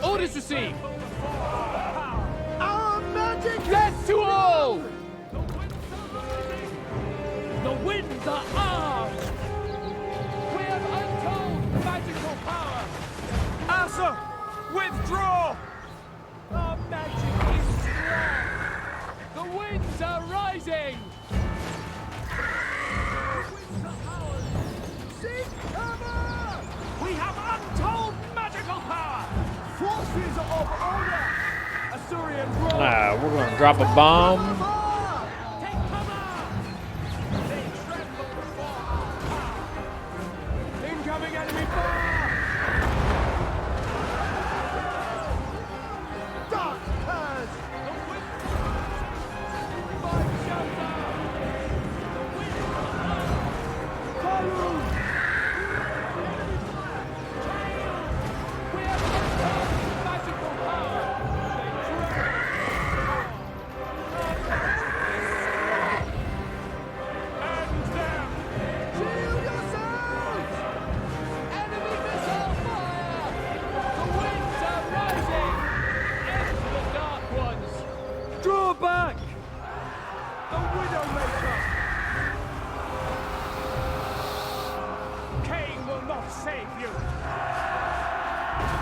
Orders received. Our magic Death to all! The winds are ours! We have untold magical power! Asa, withdraw! Our magic is strong! The winds are rising! Seek cover! We have untold magical power! forces of order! Assyrian roar! We're gonna drop a bomb. Take cover! They tremble before our power! Incoming enemy fire! Dark curse! The wind find shelter! The wind Faru! we have untold magical power! End them! Shield yourselves! Enemy missile fire! The winds are rising! End the dark ones! Draw back! The Widowmaker! Cain will not save you!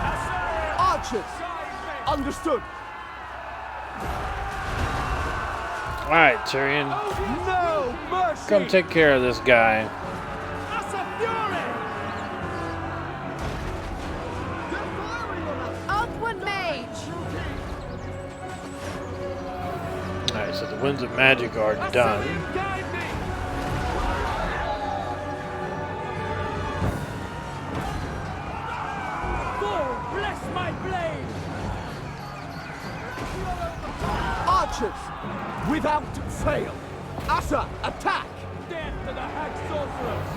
Assyrian! Archers! Side Understood! Alright, Tyrion. No mercy! Come take care of this guy. Asa Fury! They're firing on us! Ulthuan mage! Alright, so the winds of magic are done. Guide me! Bull, bless my blade! Archers! Without fail! Asa, attack! Death to the hag sorcerers!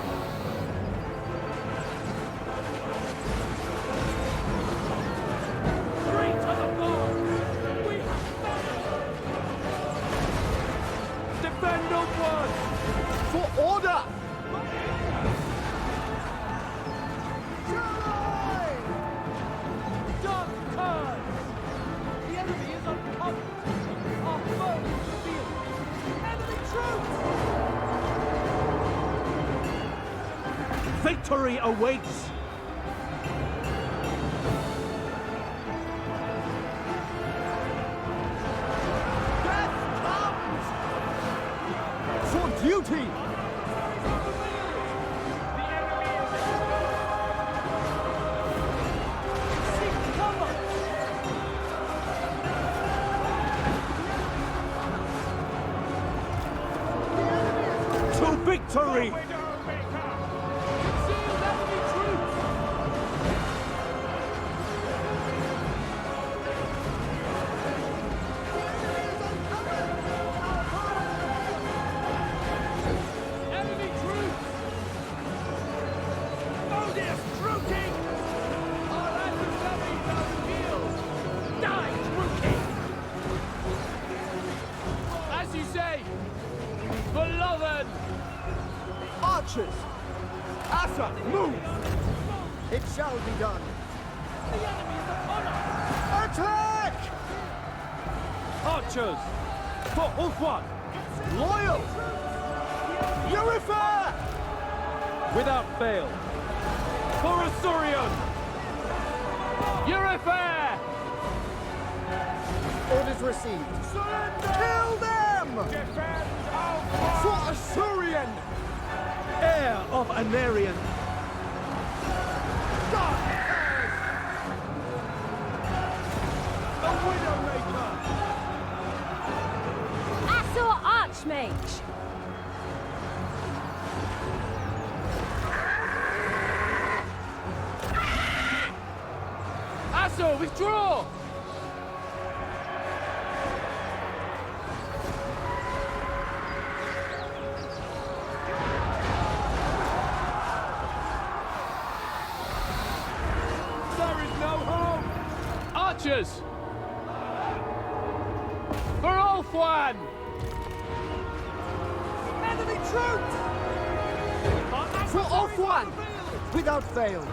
Three to the bow! We have done it! Defend upward! For order! Dark turns! The enemy is uncovered! Our foe is revealed! Enemy troops! Victory awaits! Death comes! For duty! The enemy is seek cover! To victory! Widowmaker! Concealed enemy troops! Enemy troops! Odious True King! Our adversaries are revealed! Die, True King! As you say, beloved! Archers! Asa, move! It shall be done. The enemy is upon us! Attack! Archers! For Ulfwan! Loyal! Yvresse! Without fail! For Asturion! Yvresse! Orders received. Surrender! Kill them! Defend for Asturion! Heir of Anarion! The Widowmaker! Assor Archmage. Asso, withdraw! There is no hope! Archers! For Ulfwan! Enemy troops! For Ulfwan! Without fail!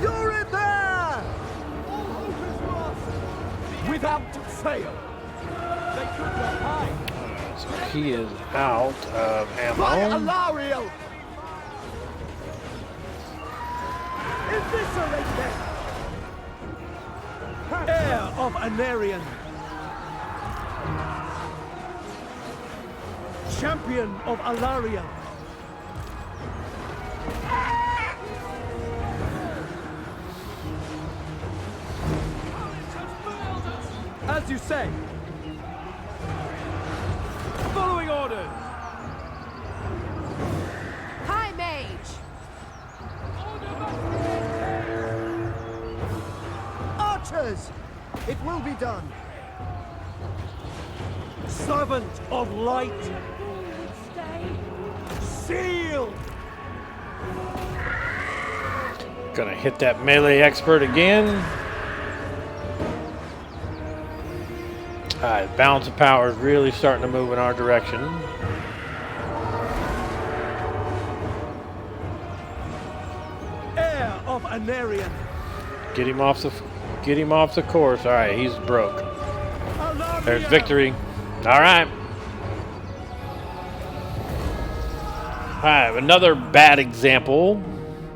You're in there! All hope is lost! Without fail! They could not hide! So he is out of By ammo. Allarielle! Eviscerate them! Heir of Anarion! Champion of Allarielle! As you say! Following orders! High Mage! Archers! It will be done! Servant of light! Seal! Gonna hit that melee expert again. Alright, balance of power is really starting to move in our direction. Heir of Anarion! Get him off the course. Alright, he's broke. There's victory. Alright. Alright, another bad example.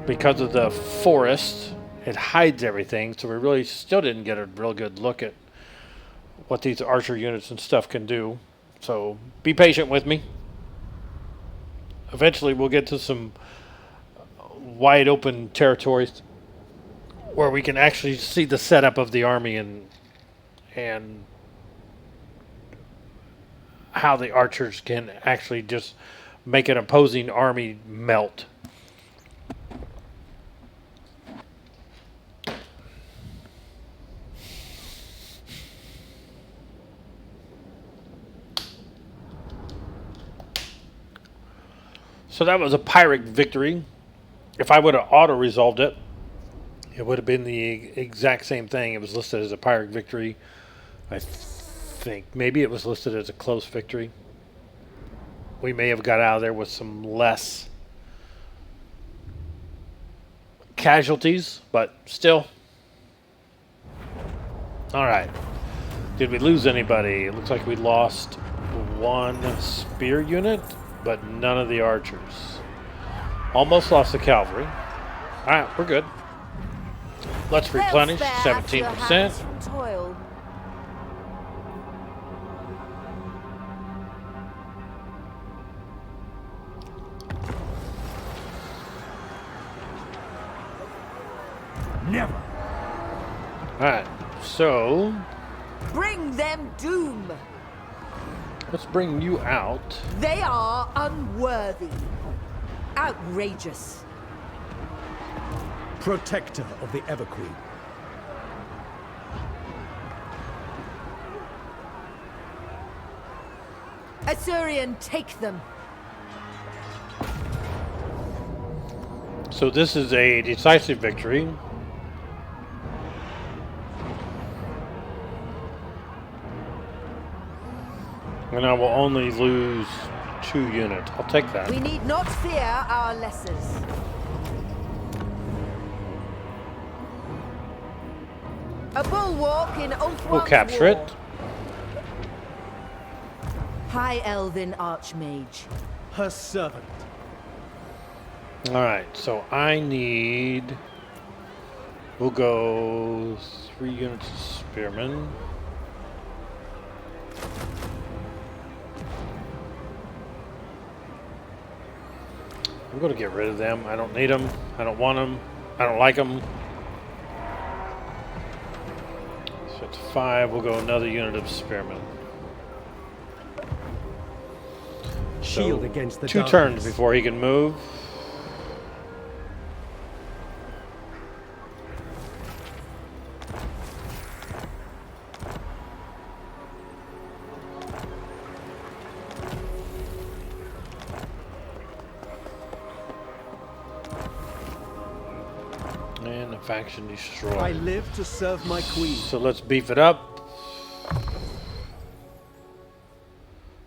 Because of the forest, it hides everything, so we really still didn't get a real good look at what these archer units and stuff can do. So be patient with me. Eventually we'll get to some wide open territories where we can actually see the setup of the army and how the archers can actually just make an opposing army melt. So that was a Pyrrhic victory. If I would have auto-resolved it, it would have been the exact same thing. It was listed as a Pyrrhic victory. I think maybe it was listed as a close victory. We may have got out of there with some less casualties, but still. All right. Did we lose anybody? It looks like we lost one spear unit, but none of the archers. Almost lost the cavalry. All right, we're good. Let's replenish. 17%. Toil. Never. All right, so Bring them doom! let's bring you out. They are unworthy. Outrageous. Protector of the Everqueen. Asturion, take them. So this is a decisive victory. And I will only lose 2 units. I'll take that. We need not fear our lessers. A bulwark in Ulthuan's We'll capture war. it. High Elven Archmage. Her servant. Alright, so I need... We'll go 3 units of spearmen. I'm going to get rid of them. I don't need them. I don't want them. I don't like them. So it's 5. We'll go another unit of spearmen. Shield So, against the 2 darkness. turns before he can move. And the faction destroyed. I live to serve my queen. So let's beef it up.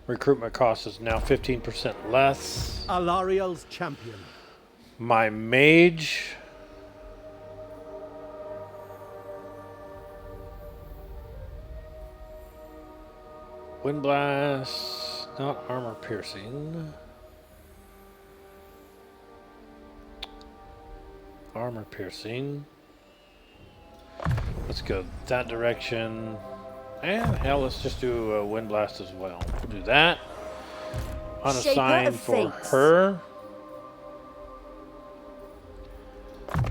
Recruitment cost is now 15% less. Allarielle's champion. My mage. Wind blast, not armor piercing. Armor piercing. Let's go that direction. And hell, let's just do a wind blast as well. We'll do that. Unassigned of for fates. her.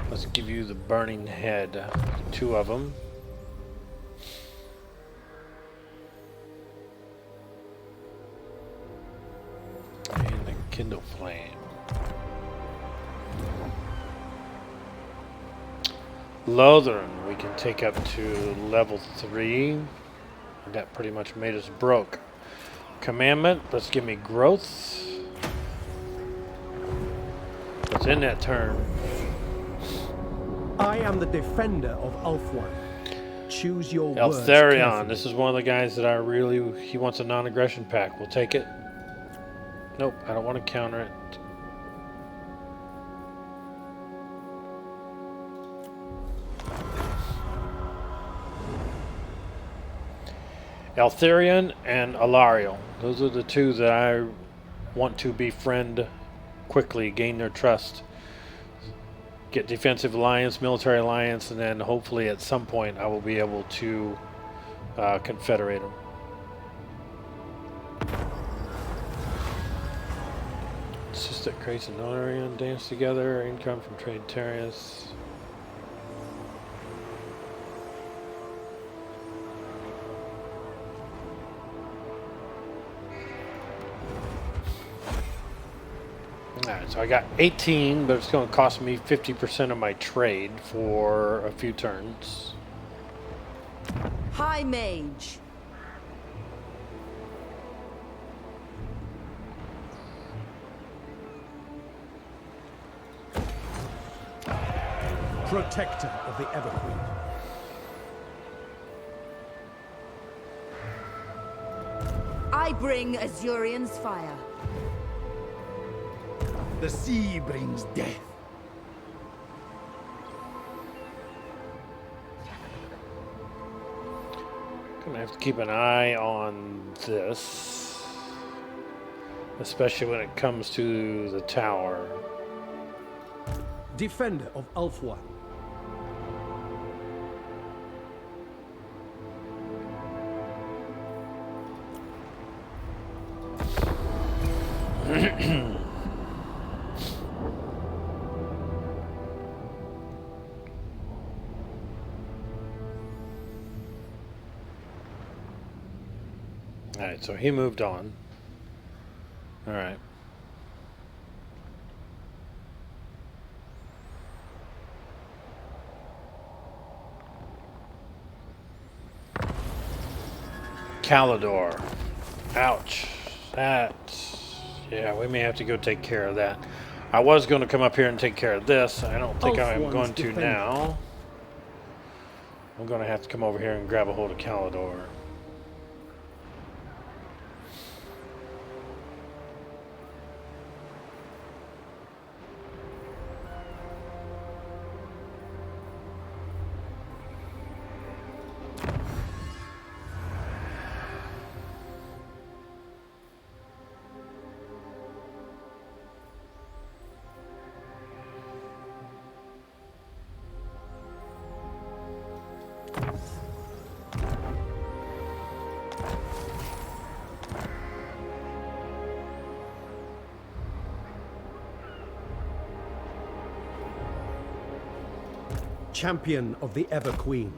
Let's give you the burning head. 2 of them. And the kindle flame. Lothern, we can take up to level 3. That pretty much made us broke. Commandment, let's give me growth. What's in that turn? I am the defender of Ulthuan. Choose your words Eltharion, carefully. this is one of the guys that I really... He wants a non-aggression pact. We'll take it. Nope, I don't want to counter it. Eltharion and Allarielle. Those are the 2 that I want to befriend quickly, gain their trust. Get defensive alliance, military alliance, and then hopefully at some point I will be able to confederate them. Assistant Grace and Allarielle dance together. Income from trade Terrius. Alright, so I got 18, but it's going to cost me 50% of my trade for a few turns. High Mage. Protector of the Everqueen. I bring Azurian's fire. The sea brings death. Gonna have to keep an eye on this, especially when it comes to the tower. Defender of Ulthuan. Alright, so he moved on. Alright. Calidor. Ouch. That... Yeah, we may have to go take care of that. I was going to come up here and take care of this. I don't think I'm Ulthuan's going to defender. now. I'm going to have to come over here and grab a hold of Calidor. champion of the Ever Queen.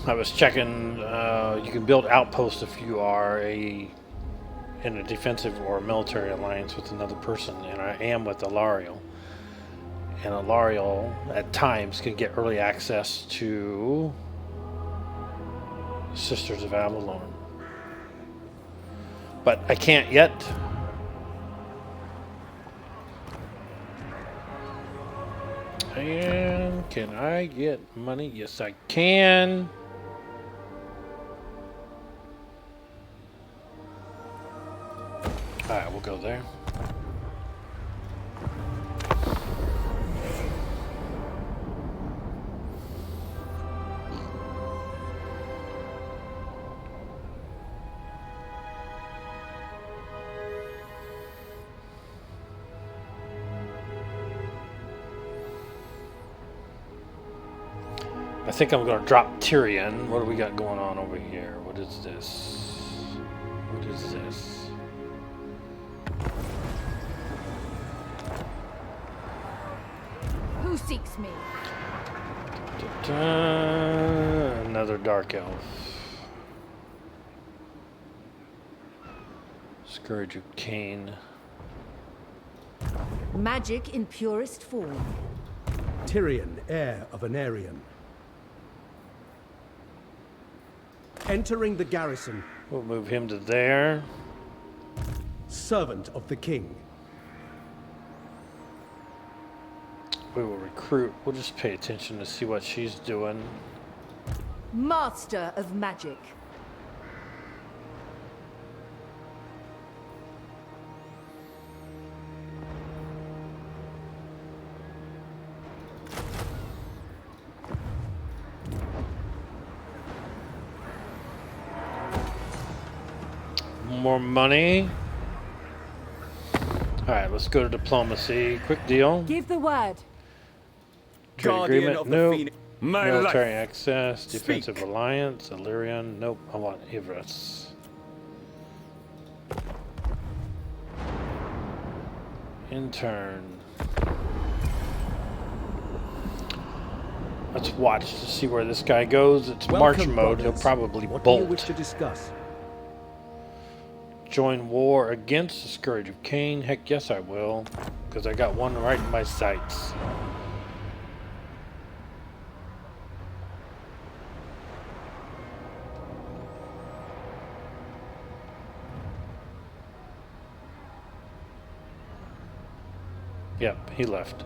I was checking, you can build outposts if you are in a defensive or military alliance with another person, and I am with Allarielle. And Allarielle, at times, can get early access to Sisters of Avalon. But I can't yet. And can I get money? Yes, I can. Alright, we'll go there. I think I'm going to drop Tyrion. What do we got going on over here? What is this? What is this? Who seeks me? Another dark elf. Scourge of Eataine. Magic in purest form. Tyrion, heir of Anarion. Entering the garrison. We'll move him to there. Servant of the king. We will recruit. We'll just pay attention to see what she's doing. Master of magic. More money. Alright, let's go to diplomacy. Quick deal. Give the word. Trade Guardian agreement. of the Nope. Phoenix. My Military life. access. Speak. Defensive alliance. Allarielle. Nope. I want Yvresse. Intern. Let's watch to see where this guy goes. It's march Welcome, mode. He'll brothers. probably What do you wish bolt. to discuss? Join war against the Scourge of Eataine. Heck yes, I will. Because I got one right in my sights. Yep, he left.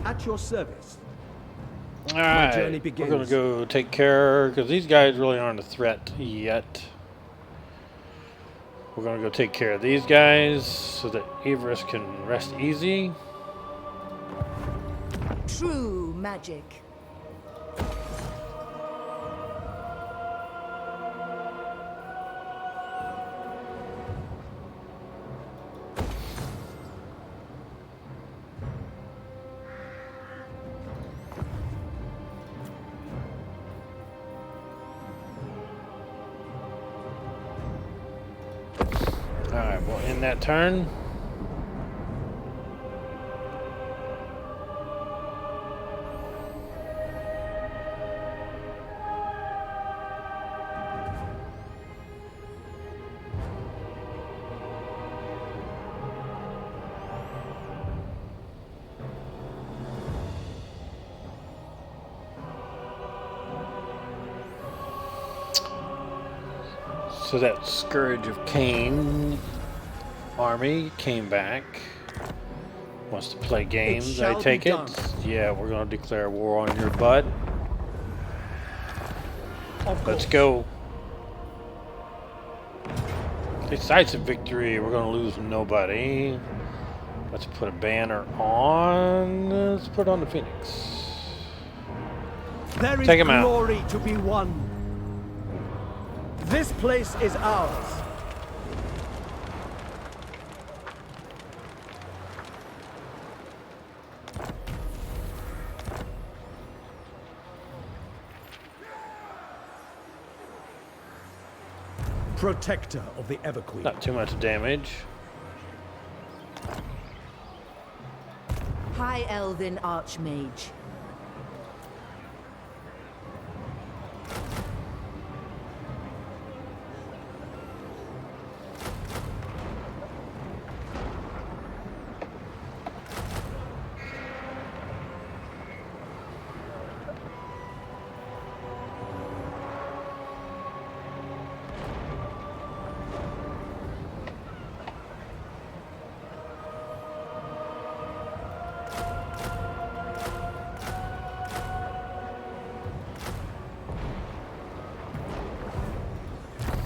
At your service. All right, journey we're gonna begins. go take care because these guys really aren't a threat yet. We're gonna go take care of these guys so that Yvresse can rest easy. True magic. All right, we'll end that turn. So that Scourge of Eataine army came back. Wants to play games, I shall take be it. done. Yeah, we're gonna declare war on your butt. Of Let's course. go. Decisive victory. We're going to lose nobody. Let's put a banner on. Let's put on the Phoenix. There is Take him out. glory to be won. This place is ours. Protector of the Everqueen. Not too much damage. High Elven Archmage.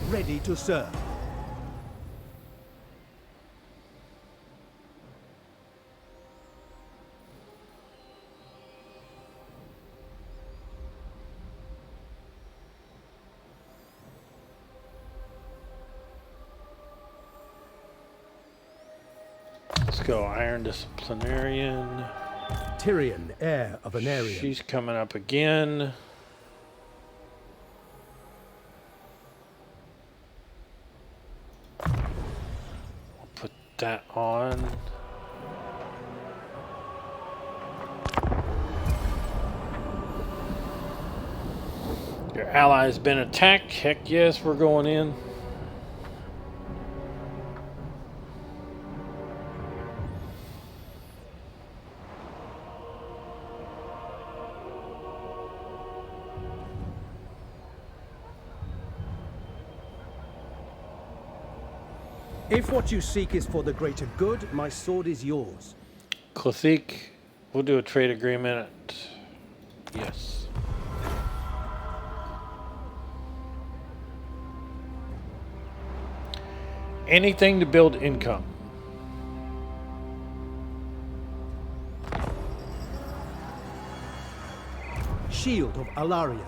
Ready to serve. Let's go Iron Disciplinarian. Tyrion, heir of Anarion. She's coming up again. Put that on. Your ally's been attacked. Heck yes, we're going in. If what you seek is for the greater good, my sword is yours. Classique, we'll do a trade agreement. Yes. Anything to build income. Shield of Allarielle.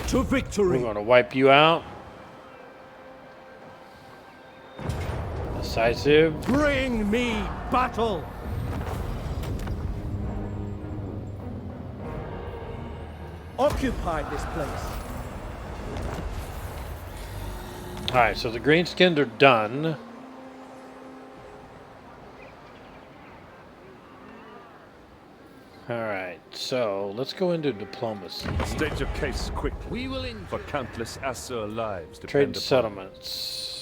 To We're victory! going to wipe you out. Decisive. Bring me battle! Occupy this place. Alright, so the greenskins are done. Alright, so let's go into diplomacy. State your case quickly, We will for countless Asur lives Trade depend upon settlements.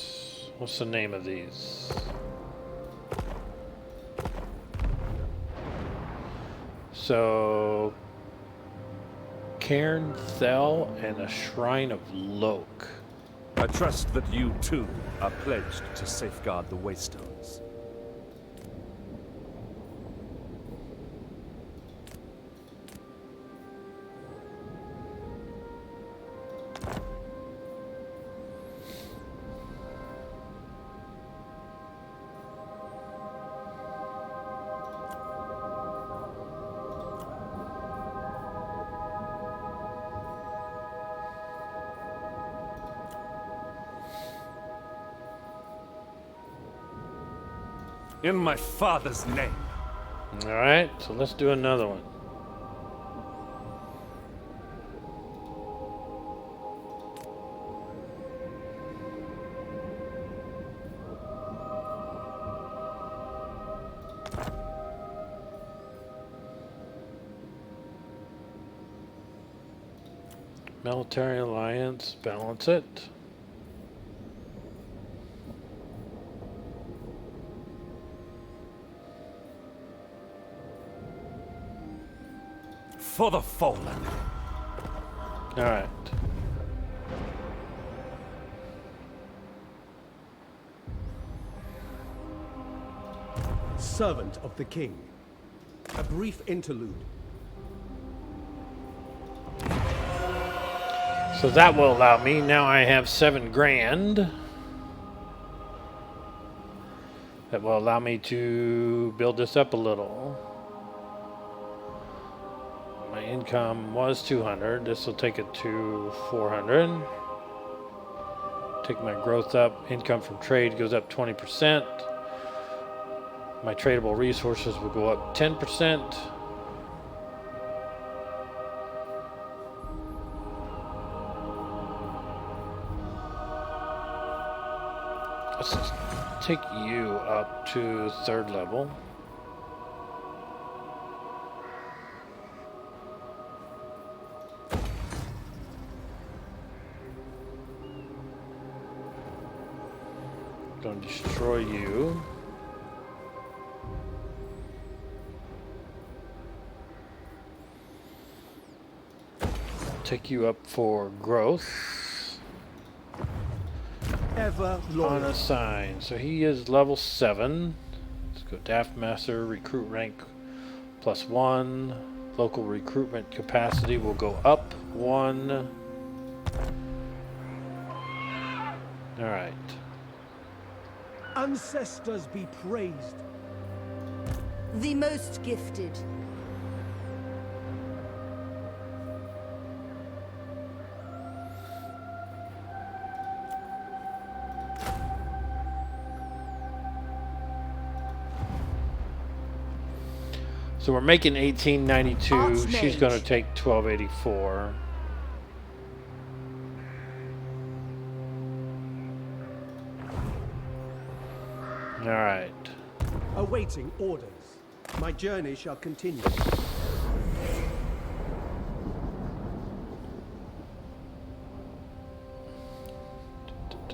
What's the name of these? So, Cairn Thel and a Shrine of Loke. I trust that you, too, are pledged to safeguard the Waystones. In my father's name. Alright, so let's do another one. Military alliance, balance it. For the fallen. Alright. Servant of the king. A brief interlude. So that will allow me. Now I have 7 grand. That will allow me to build this up a little. My income was 200. This will take it to 400. Take my growth up. Income from trade goes up 20%. My tradable resources will go up 10%. Let's just take you up to 3rd level. Going to destroy you. Take you up for growth. Ever loyal. Unassigned. So he is level 7. Let's go Daft Master, recruit rank +1. Local recruitment capacity will go up 1. Alright. Ancestors be praised. The most gifted. So we're making 1892. Archmage. She's going to take 1284. All right. Awaiting orders. My journey shall continue.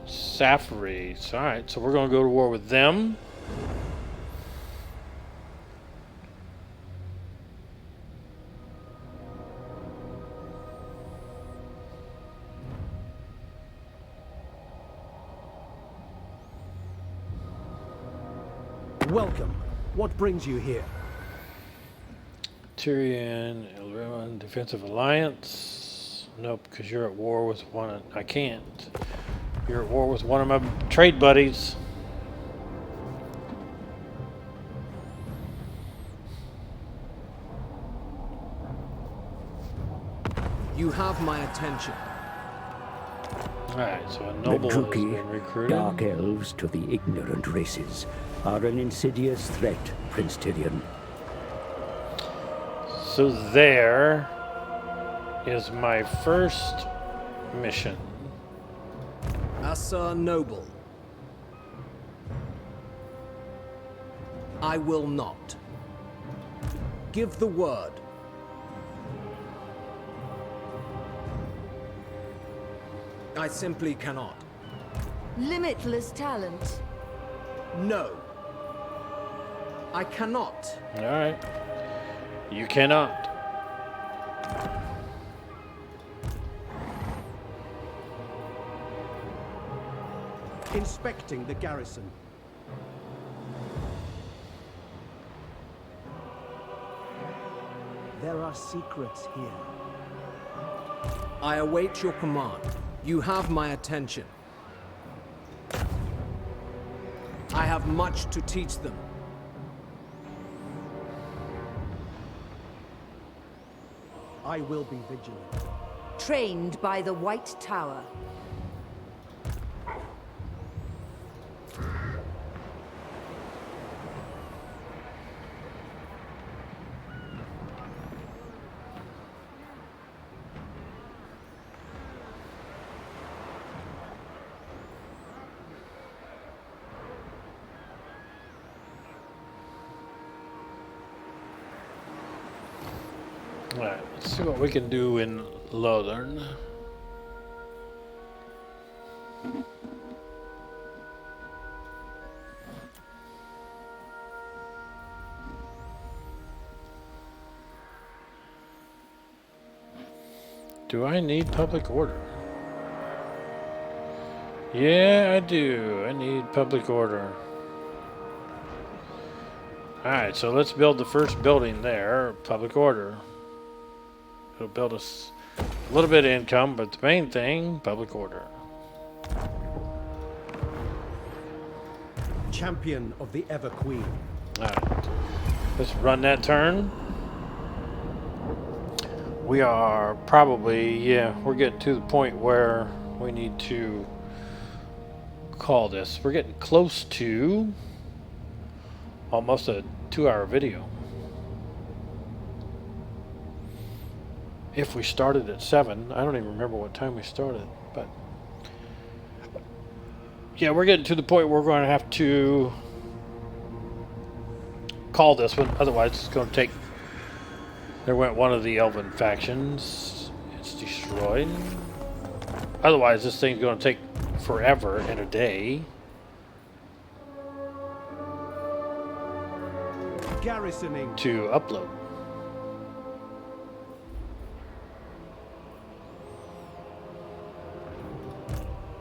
Safaris. All right. So we're going to go to war with them. Welcome. What brings you here? Tyrion, Allarielle, defensive alliance. Nope, because you're at war with one. I can't. You're at war with one of my trade buddies. You have my attention. Alright, so a noble has Druki, been recruited. dark elves to the ignorant races, are an insidious threat, Prince Tyrion. So there is my first mission. Sir Noble, I will not. Give the word. I simply cannot. Limitless talent. No. I cannot. Alright. You cannot. Inspecting the garrison. There are secrets here. I await your command. You have my attention. I have much to teach them. I will be vigilant. Trained by the White Tower. Alright, let's see what we can do in Lothern. Do I need public order? Yeah, I do. I need public order. Alright, so let's build the first building there. Public order. It'll build us A little bit of income, but the main thing, public order. Champion of the Ever Queen. Alright. Let's run that turn. We are probably, yeah, we're getting to the point where we need to call this. We're getting close to almost a 2-hour video. If we started at 7, I don't even remember what time we started, but yeah, we're getting to the point where we're going to have to call this one. Otherwise, it's going to take. There went one of the Elven factions. It's destroyed. Otherwise, this thing's going to take forever and a day. Garrisoning. To upload.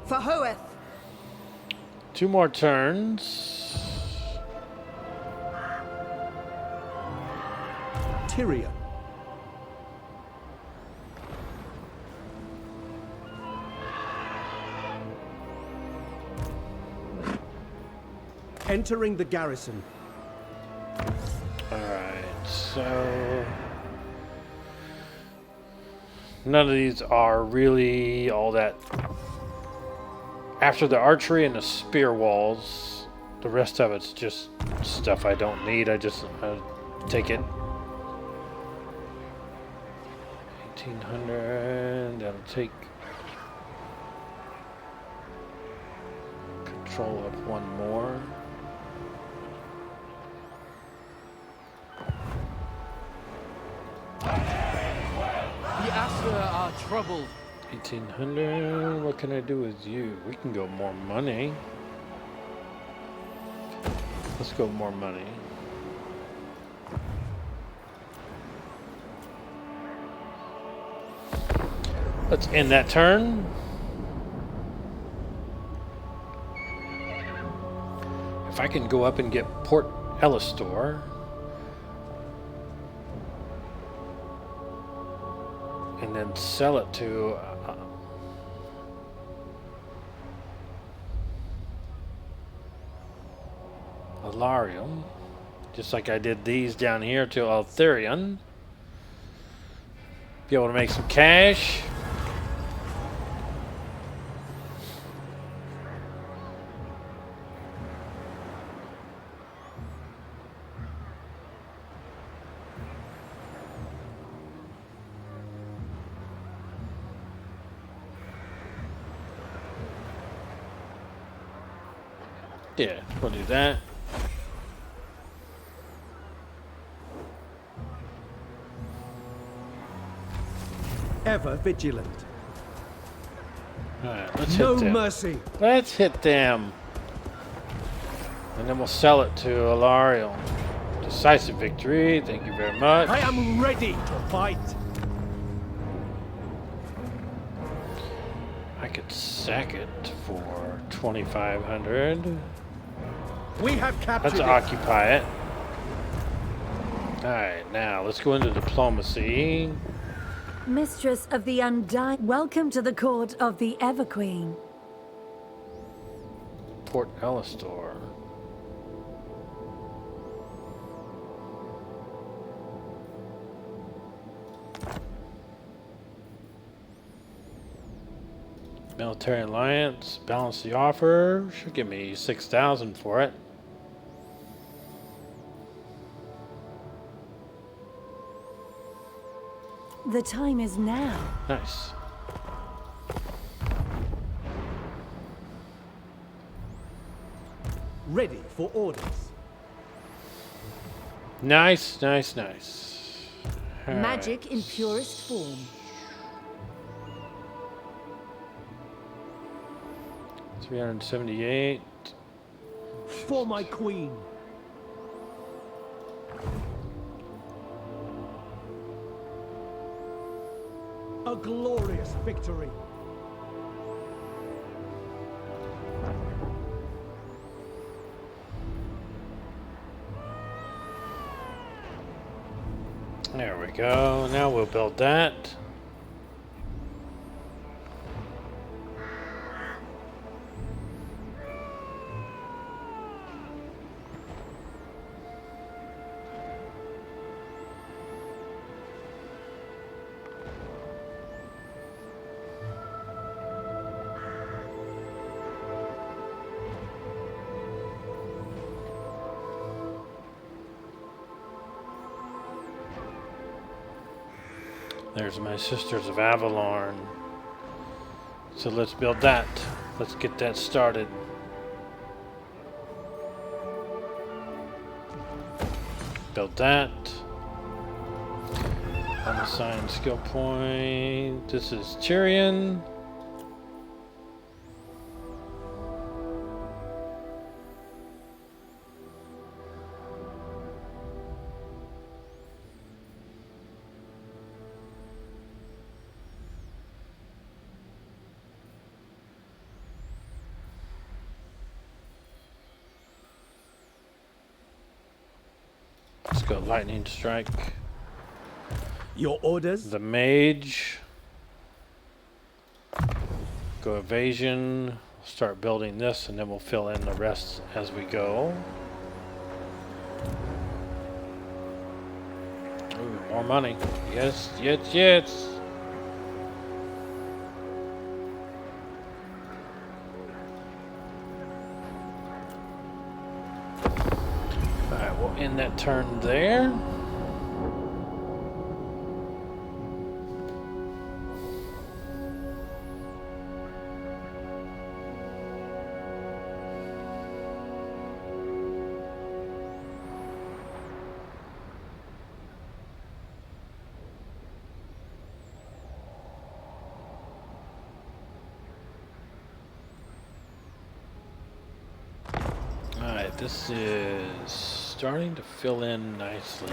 For Hoeth. 2 more turns. Tyrion. Entering the garrison. Alright, so none of these are really all that. After the archery and the spear walls, the rest of it's just stuff I don't need. I take it. 1800, that'll take control of 1 more. The Asher are troubled. 1800, what can I do with you? We can go more money. Let's go more money. Let's end that turn. If I can go up and get Port Ellistor. And then sell it to Allarielle, just like I did these down here to Tyrion. Be able to make some cash. Yeah, we'll do that. Ever vigilant. Alright, let's No hit them. mercy. Let's hit them. And then we'll sell it to Allarielle. Decisive victory. Thank you very much. I am ready to fight. I could sack it for 2,500. We have captured Let's it. occupy it. Alright, now let's go into diplomacy. Mistress of the Undying, welcome to the court of the Everqueen. Port Ellistor. Military alliance, balance the offer. Should give me 6,000 for it. The time is now. Nice. Ready for orders. Nice, nice, nice. All Magic right. in purest form. $378. For my queen. A glorious victory. There we go. Now we'll build that. There's my Sisters of Avalon. So let's build that. Let's get that started. Build that. Unassigned skill point. This is Tyrion. Let's go lightning strike. Your orders? The mage. Go evasion. Start building this and then we'll fill in the rest as we go. Ooh, more money. Yes, yes, yes. Alright, we'll end that turn there. Alright, this is starting to fill in nicely.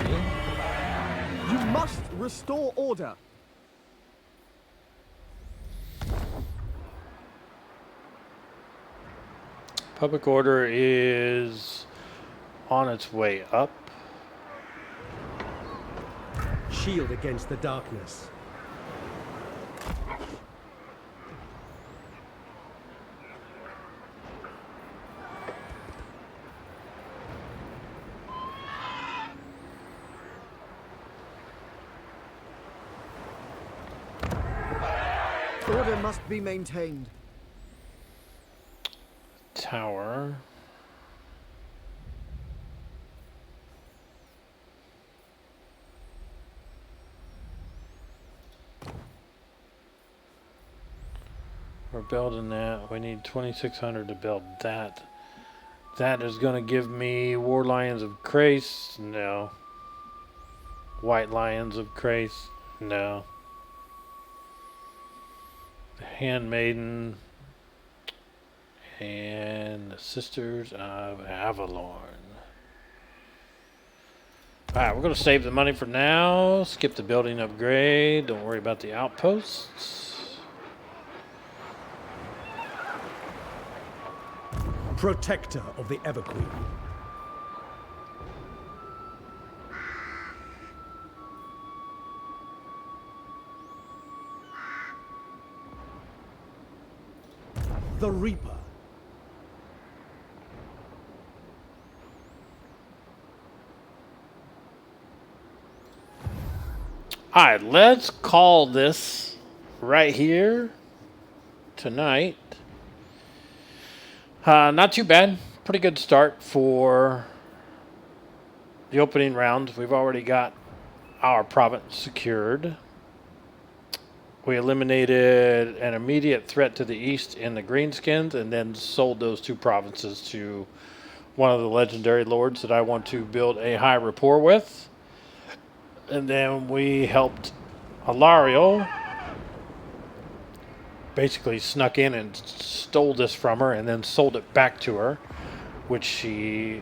You must restore order. Public order is on its way up. Shield against the darkness. Order must be maintained. Tower. We're building that. We need 2,600 to build that. That is going to give me War Lions of Crace. No. White Lions of Crace. No. Handmaiden. And the Sisters of Avalon. Alright, we're going to save the money for now. Skip the building upgrade. Don't worry about the outposts. Protector of the Everqueen. The Reaper. Alright, let's call this right here tonight. Not too bad. Pretty good start for the opening round. We've already got our province secured. We eliminated an immediate threat to the east in the Greenskins and then sold those two provinces to one of the legendary lords that I want to build a high rapport with. And then we helped Allarielle. Basically snuck in and stole this from her and then sold it back to her, which she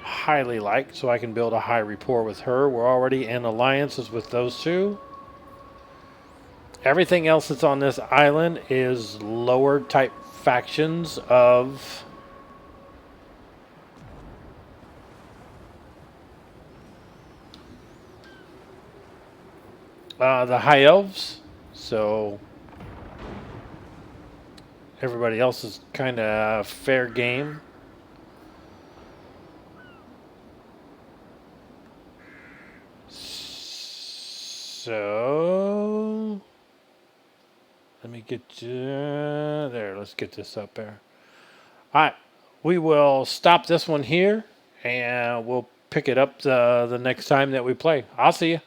highly liked, so I can build a high rapport with her. We're already in alliances with those two. Everything else that's on this island is lower type factions of the High Elves. So everybody else is kind of fair game. So let me get you there. Let's get this up there. All right, we will stop this one here, and we'll pick it up the next time that we play. I'll see you.